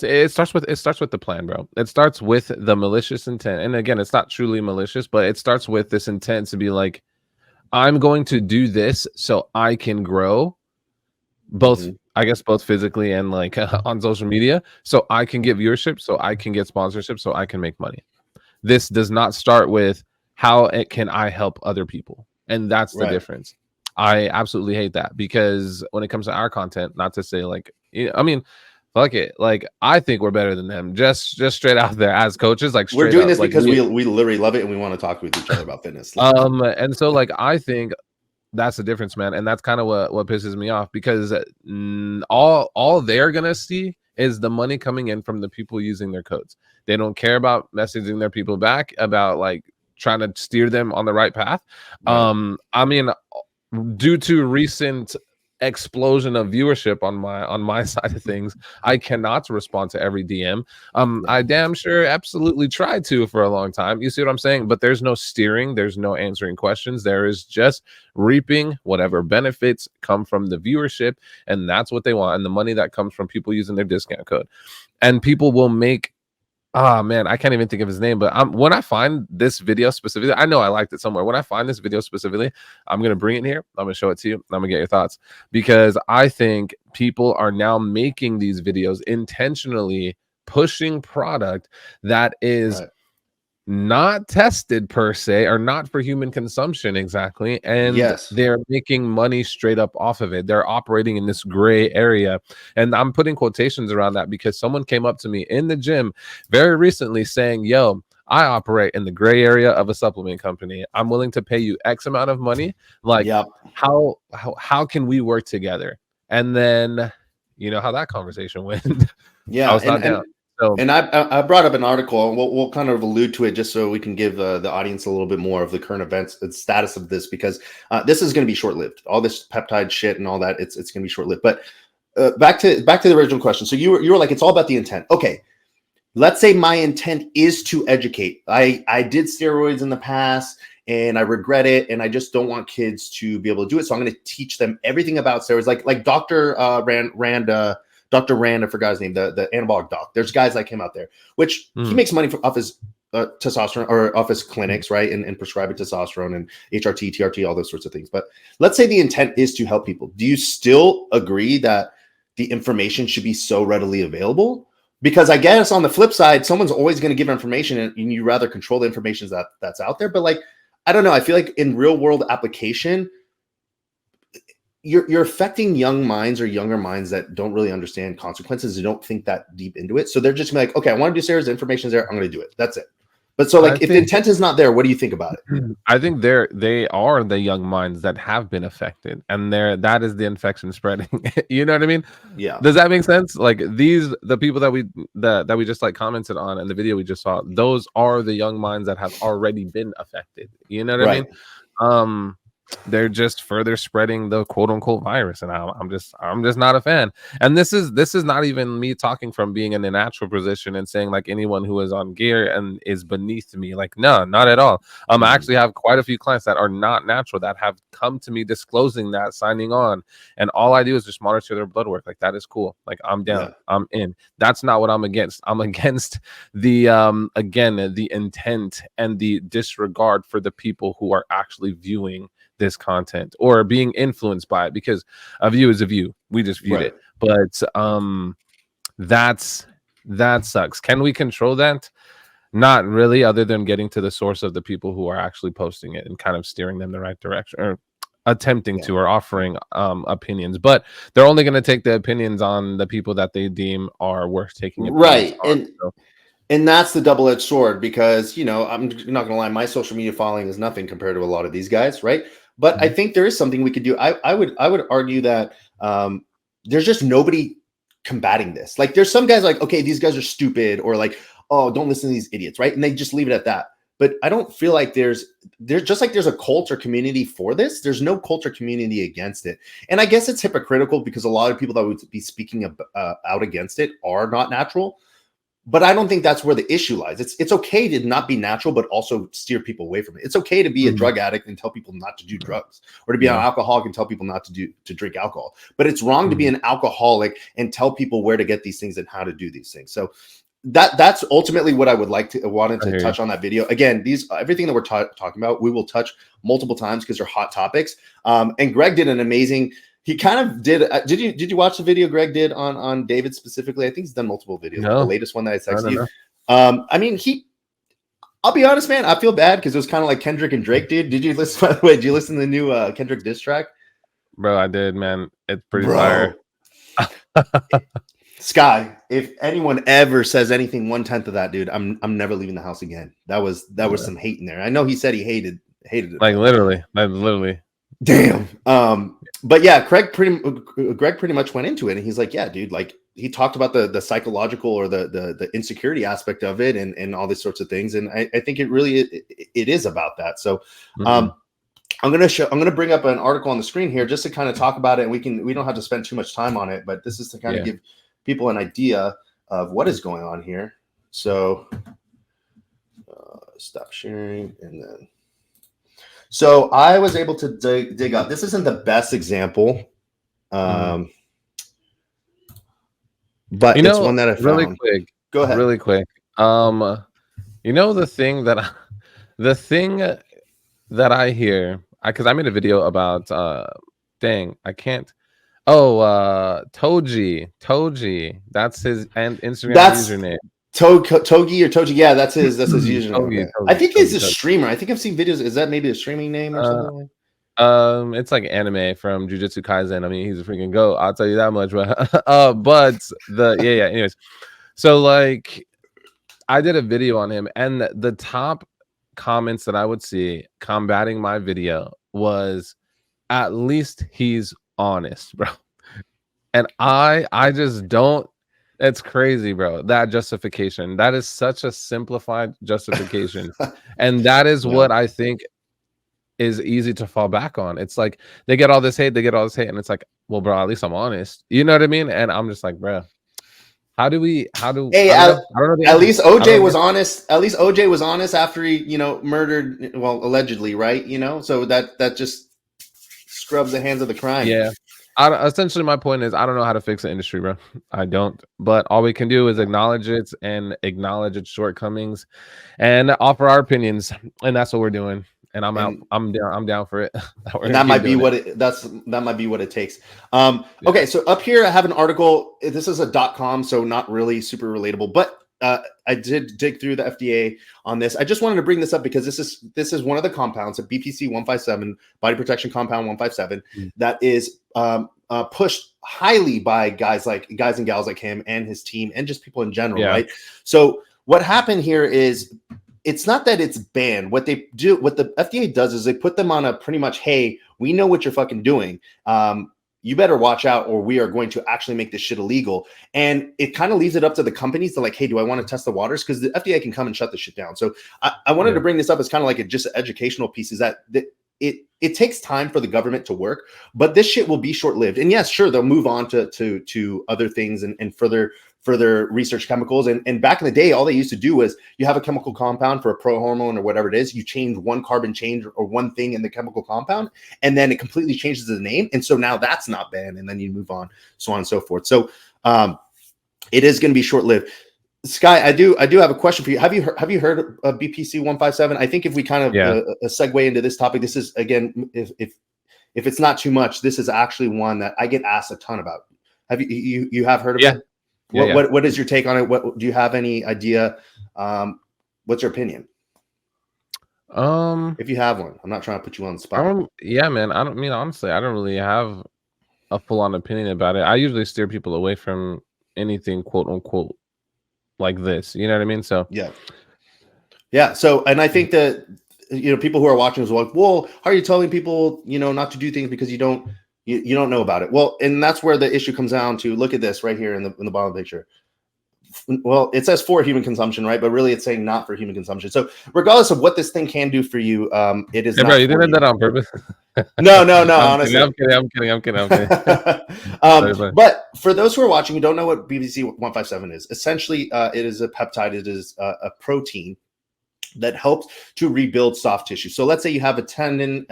Speaker 2: it starts with the plan, bro. It starts with the malicious intent. And again, it's not truly malicious, but it starts with this intent to be like, I'm going to do this so I can grow, both I guess both physically and like on social media, so I can get viewership, so I can get sponsorship, so I can make money. This does not start with how can I help other people. And that's the difference. I absolutely hate that, because when it comes to our content, not to say like, I mean, fuck it. Like, I think we're better than them. Just straight out there as coaches. Like,
Speaker 1: we're doing this because we literally love it and we want to talk with each other about fitness.
Speaker 2: And so like, I think that's the difference, man. And that's kind of what pisses me off, because all they're gonna see is the money coming in from the people using their codes. They don't care about messaging their people back about like trying to steer them on the right path. Right. I mean, due to recent explosion of viewership on my side of things, I cannot respond to every DM. I damn sure absolutely tried to for a long time. You see what I'm saying? But there's no steering, there's no answering questions. There is just reaping whatever benefits come from the viewership, and that's what they want, and the money that comes from people using their discount code. And people will make man, I can't even think of his name, but when I find this video specifically, I know I liked it somewhere. When I find this video specifically, I'm going to bring it here. I'm going to show it to you. I'm going to get your thoughts, because I think people are now making these videos intentionally pushing product that is not tested per se, or not for human consumption exactly, and they're making money straight up off of it. They're operating in this gray area, and I'm putting quotations around that because someone came up to me in the gym very recently saying, yo, I operate in the gray area of a supplement company. I'm willing to pay you X amount of money. Like, how can we work together? And then you know how that conversation went. I was not down. So,
Speaker 1: and I brought up an article, and we'll kind of allude to it just so we can give the audience a little bit more of the current events and status of this, because this is going to be short-lived. All this peptide shit and all that, it's going to be short-lived. But back to the original question. So you were like, it's all about the intent. Okay, let's say my intent is to educate. I did steroids in the past, and I regret it, and I just don't want kids to be able to do it. So I'm going to teach them everything about steroids, like Dr. Dr. Rand, I forgot his name, the anabolic doc. There's guys like him out there, which he makes money off his testosterone, or off his clinics, right? And prescribing testosterone and HRT, TRT, all those sorts of things. But let's say the intent is to help people. Do you still agree that the information should be so readily available? Because I guess on the flip side, someone's always going to give information, and you rather control the information that's out there. But like, I don't know. I feel like in real world application, you're affecting young minds or younger minds that don't really understand consequences. They don't think that deep into it. So they're just like, okay, I want to do steroids. The information's there. I'm going to do it. That's it. But so like, if the intent is not there, what do you think about it?
Speaker 2: I think they are the young minds that have been affected, and that is the infection spreading. You know what I mean?
Speaker 1: Yeah.
Speaker 2: Does that make sense? Like the people that we just like commented on in the video we just saw, those are the young minds that have already been affected. You know what I mean? They're just further spreading the quote unquote virus, and I'm just not a fan. And this is not even me talking from being in a natural position and saying like anyone who is on gear and is beneath me. Like, no, not at all. I actually have quite a few clients that are not natural that have come to me disclosing that, signing on, and all I do is just monitor their blood work. Like, that is cool. Like, I'm down. I'm in. That's not what I'm against. I'm against the again, the intent and the disregard for the people who are actually viewing this content or being influenced by it, because a view is a view. We just viewed it. But that sucks. Can we control that? Not really, other than getting to the source of the people who are actually posting it and kind of steering them the right direction, or attempting to, or offering opinions. But they're only going to take the opinions on the people that they deem are worth taking
Speaker 1: right
Speaker 2: on,
Speaker 1: and that's the double-edged sword, because, you know, I'm not gonna lie, my social media following is nothing compared to a lot of these guys, right? But I think there is something we could do. I would argue that there's just nobody combating this. Like, there's some guys like, okay, these guys are stupid, or like, oh, don't listen to these idiots, right? And they just leave it at that. But I don't feel like there's just like there's a culture community for this. There's no culture community against it. And I guess it's hypocritical, because a lot of people that would be speaking out against it are not natural. But I don't think that's where the issue lies. It's okay to not be natural, but also steer people away from it. It's okay to be a drug addict and tell people not to do drugs, or to be an alcoholic and tell people not to drink alcohol. But it's wrong to be an alcoholic and tell people where to get these things and how to do these things. So that's ultimately what I wanted to touch on that video. Again, everything that we're talking about, we will touch multiple times because they're hot topics. And Greg did an amazing. He kind of did. Did you watch the video Greg did on David specifically? I think he's done multiple videos. No. The latest one that I texted you. I mean, I'll be honest, man. I feel bad because it was kind of like Kendrick and Drake did. Did you listen? By the way, did you listen to the new Kendrick diss track?
Speaker 2: Bro, I did, man. It's pretty fire.
Speaker 1: Sky, if anyone ever says anything 1/10 of that, dude, I'm never leaving the house again. That was some hate in there. I know he said he hated it.
Speaker 2: Like literally.
Speaker 1: Damn. But yeah, Greg pretty much went into it, and he's like, yeah, dude, like, he talked about the psychological or the insecurity aspect of it and all these sorts of things. And I think it really it is about that. So I'm gonna bring up an article on the screen here just to kind of talk about it, and we don't have to spend too much time on it, but this is to kind of give people an idea of what is going on here. So stop sharing, and then so I was able to dig up. This isn't the best example. But it's one that I found.
Speaker 2: Really quick.
Speaker 1: Go ahead.
Speaker 2: Really quick. The thing that I hear, because I made a video about Toji. That's his Instagram username.
Speaker 1: Togi or Toji. Yeah, that's his username. I think he's a streamer. I think I've seen videos. Is that maybe a streaming name or something?
Speaker 2: It's like anime from Jujutsu Kaisen. I mean, he's a freaking goat. I'll tell you that much. But anyways, so like, I did a video on him, and the top comments that I would see combating my video was, at least he's honest, bro. And I just don't. It's crazy, bro. That justification. That is such a simplified justification, and that is what I think is easy to fall back on. It's like they get all this hate, and it's like, well, bro, at least I'm honest. You know what I mean? And I'm just like, bro, at least OJ was honest. At least OJ was honest after he, murdered, well, allegedly, right? So that just scrubs the hands of the crime. Yeah. Essentially, my point is, I don't know how to fix the industry, bro. I don't. But all we can do is acknowledge it and acknowledge its shortcomings and offer our opinions. And that's what we're doing. And I'm down for it. And that might be what it takes. Okay, so up here I have an article. This is a .com, so not really super relatable, but I did dig through the FDA on this. I just wanted to bring this up because this is one of the compounds, a BPC 157, body protection compound 157, that is pushed highly by guys and gals like him and his team and just people in general, right? So what happened here is, it's not that it's banned. What the FDA does is they put them on a pretty much, hey, we know what you're fucking doing. You better watch out, or we are going to actually make this shit illegal. And it kind of leaves it up to the companies to like, hey, do I want to test the waters? Because the FDA can come and shut this shit down. So I wanted to bring this up as kind of like just an educational piece, is that it takes time for the government to work, but this shit will be short-lived. And yes, sure, they'll move on to other things and further research chemicals. And back in the day, all they used to do was, you have a chemical compound for a prohormone or whatever it is, you change one carbon change or one thing in the chemical compound, and then it completely changes the name. And so now that's not banned, and then you move on, so on and so forth. So it is going to be short-lived. Sky, I do have a question for you. Have you heard of BPC 157? I think if we kind of segue into this topic, this is, again, if it's not too much, this is actually one that I get asked a ton about. Have you have heard of it? What is your take on it? What do you have any idea? What's your opinion? If you have one, I'm not trying to put you on the spot. Man. Honestly, I don't really have a full-on opinion about it. I usually steer people away from anything, quote unquote, like this. You know what I mean? So yeah. So, and I think that people who are watching is like, well, how are you telling people not to do things because you don't know about it? Well, and that's where the issue comes down to. Look at this right here in the bottom of the picture. Well, it says for human consumption, right? But really it's saying not for human consumption. So regardless of what this thing can do for you, it is not. Bro, you did that on purpose. No, honestly. I'm kidding. But for those who are watching who don't know what BPC 157 is, essentially it is a peptide. It is a protein that helps to rebuild soft tissue. So let's say you have a tendon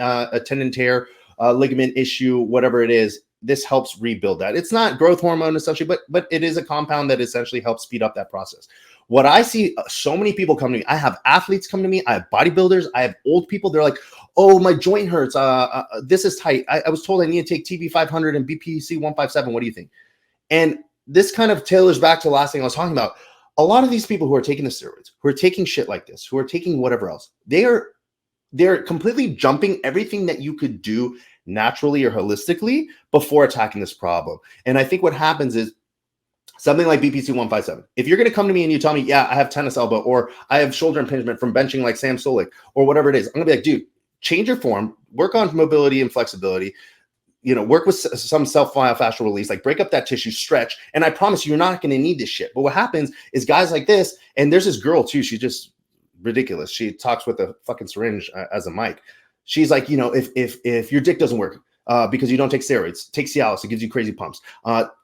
Speaker 2: tear, ligament issue, whatever it is. This helps rebuild that. It's not growth hormone essentially, but it is a compound that essentially helps speed up that process. What I see so many people come to me, I have athletes come to me, I have bodybuilders, I have old people. They're like, oh, my joint hurts. This is tight. I was told I need to take TB 500 and BPC 157. What do you think? And this kind of tailors back to the last thing I was talking about. A lot of these people who are taking the steroids, who are taking shit like this, who are taking whatever else, they're completely jumping everything that you could do naturally or holistically before attacking this problem. And I think what happens is something like BPC 157. If you're going to come to me and you tell me, yeah, I have tennis elbow, or I have shoulder impingement from benching like Sam Sulek, or whatever it is, I'm going to be like, dude, change your form, work on mobility and flexibility,
Speaker 1: work with some self-fascial release, like break up that tissue, stretch, and I promise you're not going to need this shit. But what happens is guys like this, and there's this girl too, she's just ridiculous. She talks with a fucking syringe as a mic. She's like, if your dick doesn't work because you don't take steroids, take Cialis, it gives you crazy pumps.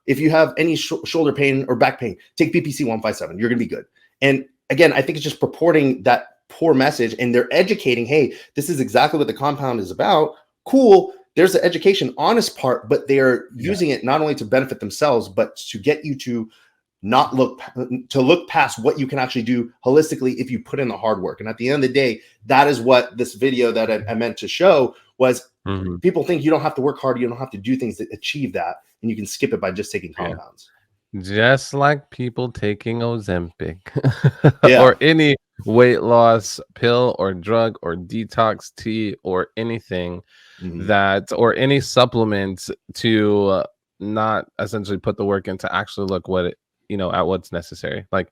Speaker 1: If you have any shoulder pain or back pain, take BPC 157, you're going to be good. And again, I think it's just purporting that poor message, and they're educating, hey, this is exactly what the compound is about. Cool. There's the education, honest part, but they are using it not only to benefit themselves, but to get you to look past what you can actually do holistically if you put in the hard work. And at the end of the day, that is what this video that I meant to show was. People think you don't have to work hard, you don't have to do things to achieve that, and you can skip it by just taking compounds.
Speaker 2: Just like people taking Ozempic or any weight loss pill or drug or detox tea or anything or any supplements to not essentially put the work in to actually look at what's necessary. Like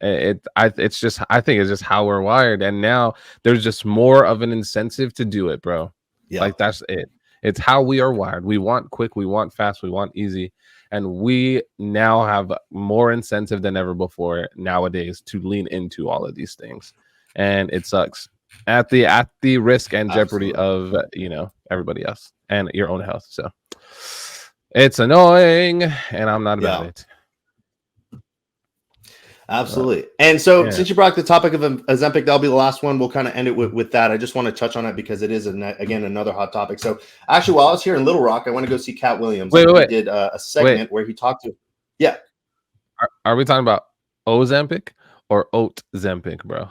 Speaker 2: I think it's just how we're wired, and now there's just more of an incentive to do it, bro. Like that's it. It's how we are wired. We want quick, we want fast, we want easy. And we now have more incentive than ever before nowadays to lean into all of these things. And it sucks at the risk and jeopardy of, everybody else and your own health. So it's annoying, and I'm not about it.
Speaker 1: Absolutely. And so since you brought up the topic of Ozempic, that'll be the last one. We'll kind of end it with that. I just want to touch on it because it is, again, another hot topic. So actually, while I was here in Little Rock, I want to go see Cat Williams. He did a segment where he talked to. Yeah.
Speaker 2: Are we talking about Ozempic or Oat-Zempic, bro?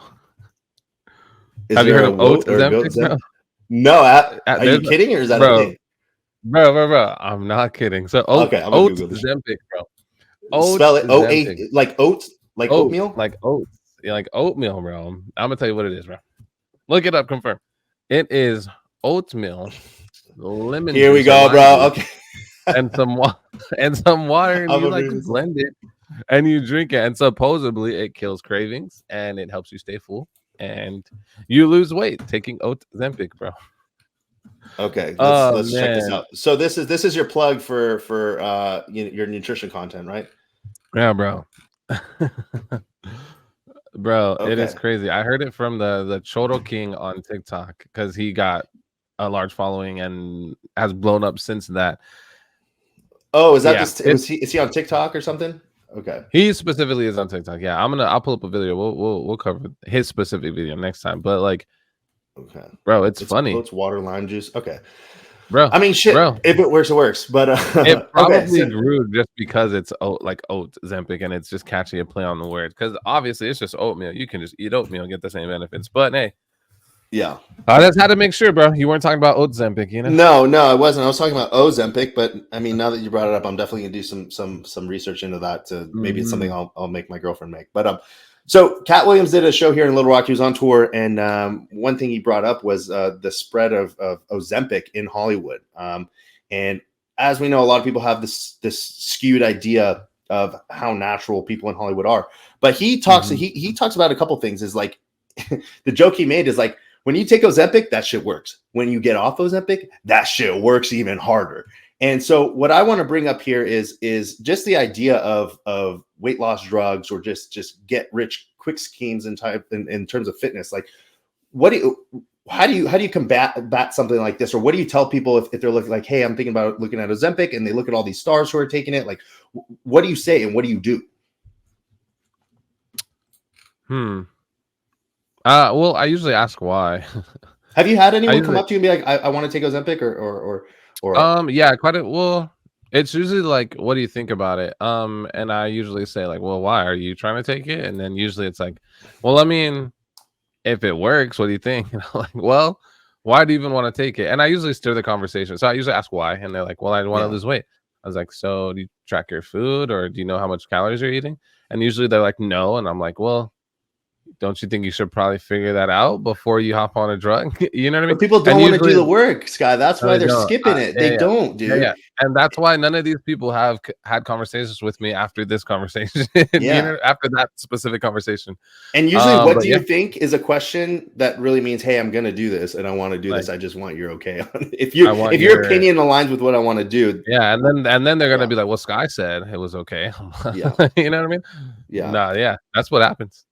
Speaker 2: Have you heard of Oat-Zempic, bro?
Speaker 1: No. Are you kidding, or is that a thing?
Speaker 2: Bro, I'm not kidding. So Oat-Zempic, bro.
Speaker 1: Spell it O-A, like oats. Like oatmeal?
Speaker 2: Like oats. Yeah, like oatmeal, bro. I'm gonna tell you what it is, bro. Look it up, confirm. It is oatmeal, lemon.
Speaker 1: Here we go, bro. Okay.
Speaker 2: and some water, and you blend it and you drink it. And supposedly it kills cravings and it helps you stay full and you lose weight taking Ozempic, bro.
Speaker 1: Okay, let's check this out. So this is your plug for your nutrition content, right?
Speaker 2: Yeah, bro. Bro, it is crazy. I heard it from the Choro King on TikTok because he got a large following and has blown up since that.
Speaker 1: Oh, is that is he on TikTok or something? Okay.
Speaker 2: He specifically is on TikTok. Yeah, I'll pull up a video. We'll cover his specific video next time. But like, bro, it's funny.
Speaker 1: It's water, lime juice. Okay.
Speaker 2: Bro,
Speaker 1: I mean, shit. Bro. If it works, it works. But
Speaker 2: it probably grew just because it's Oat-Zempic and it's just catchy a play on the word. Because obviously it's just oatmeal. You can just eat oatmeal and get the same benefits. But hey,
Speaker 1: yeah,
Speaker 2: I just had to make sure, bro. You weren't talking about Oat-Zempic, you know?
Speaker 1: No, I wasn't. I was talking about Ozempic. But I mean, now that you brought it up, I'm definitely gonna do some research into that. To maybe it's something I'll make my girlfriend make. But so Cat Williams did a show here in Little Rock. He was on tour, and one thing he brought up was the spread of Ozempic in Hollywood. And as we know, a lot of people have this skewed idea of how natural people in Hollywood are. But he talks he talks about a couple things. Is like the joke he made is like, when you take Ozempic, that shit works. When you get off Ozempic, that shit works even harder. And so what I want to bring up here is just the idea of weight loss drugs or just get rich quick schemes in terms of fitness. Like, how do you combat something like this? Or what do you tell people if they're looking like, hey, I'm thinking about looking at Ozempic, and they look at all these stars who are taking it? Like, what do you say and what do you do?
Speaker 2: Well, I usually ask why.
Speaker 1: Have you had anyone come up to you and be like, I want to take Ozempic or
Speaker 2: yeah, quite a well, it's usually like, what do you think about it? And I usually say like, well, why are you trying to take it? And then usually it's like, well, I mean, if it works, what do you think? And I'm like, well, why do you even want to take it? And I usually steer the conversation. So I usually ask why, and they're like, well, I want to lose weight. I was like, so do you track your food, or do you know how much calories you're eating? And usually they're like, no. And I'm like, well, don't you think you should probably figure that out before you hop on a drug? You know what I mean?
Speaker 1: But people don't want to do the work, Sky. That's why they're
Speaker 2: don't.
Speaker 1: skipping it. They don't, dude.
Speaker 2: Yeah. And that's why none of these people have had conversations with me after this conversation. You know, after that specific conversation.
Speaker 1: And usually, what do you think is a question that really means, hey, I'm going to do this and I want to do this. I just want your okay on it. If your opinion aligns with what I want to do.
Speaker 2: Yeah. And then they're going to be like, well, Sky said it was okay.
Speaker 1: Yeah.
Speaker 2: You know what I mean?
Speaker 1: Yeah.
Speaker 2: No, yeah. That's what happens.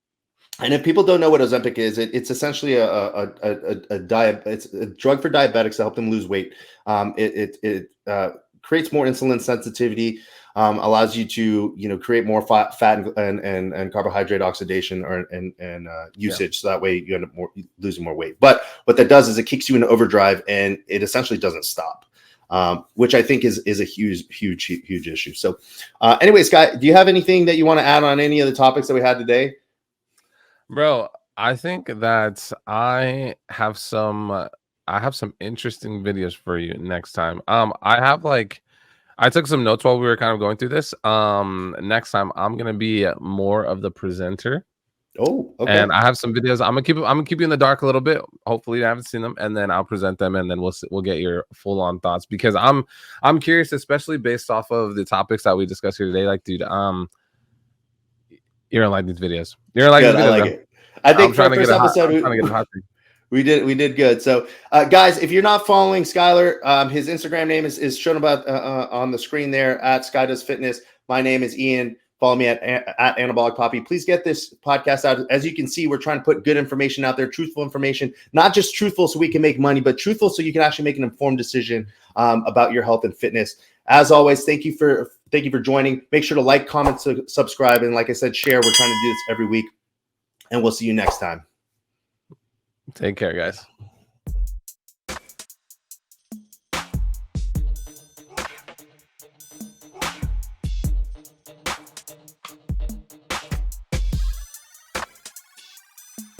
Speaker 1: And if people don't know what Ozempic is, it's essentially a diet. It's a drug for diabetics to help them lose weight. It creates more insulin sensitivity, allows you to create more fat and carbohydrate oxidation and usage. So that way you end up losing more weight. But what that does is it kicks you into overdrive, and it essentially doesn't stop. Which I think is a huge issue. So, anyway, Scott, do you have anything that you want to add on any of the topics that we had today?
Speaker 2: Bro, I think that I have some interesting videos for you next time. I took some notes while we were kind of going through this. Next time I'm gonna be more of the presenter.
Speaker 1: Oh, okay.
Speaker 2: And I have some videos. I'm gonna keep you in the dark a little bit. Hopefully you haven't seen them, and then I'll present them, and then we'll get your full on thoughts, because I'm curious, especially based off of the topics that we discussed here today. Like, dude, you're gonna like these videos. You're gonna like these videos.
Speaker 1: I like it. I think for the first episode, we did good. So, guys, if you're not following Skylar, his Instagram name is shown about on the screen there at Sky Does Fitness. My name is Ian. Follow me at Anabolic Poppy. Please get this podcast out. As you can see, we're trying to put good information out there, truthful information, not just truthful so we can make money, but truthful so you can actually make an informed decision about your health and fitness. As always, thank you for joining. Make sure to like, comment, subscribe, and like I said, share. We're trying to do this every week, and we'll see you next time.
Speaker 2: Take care, guys.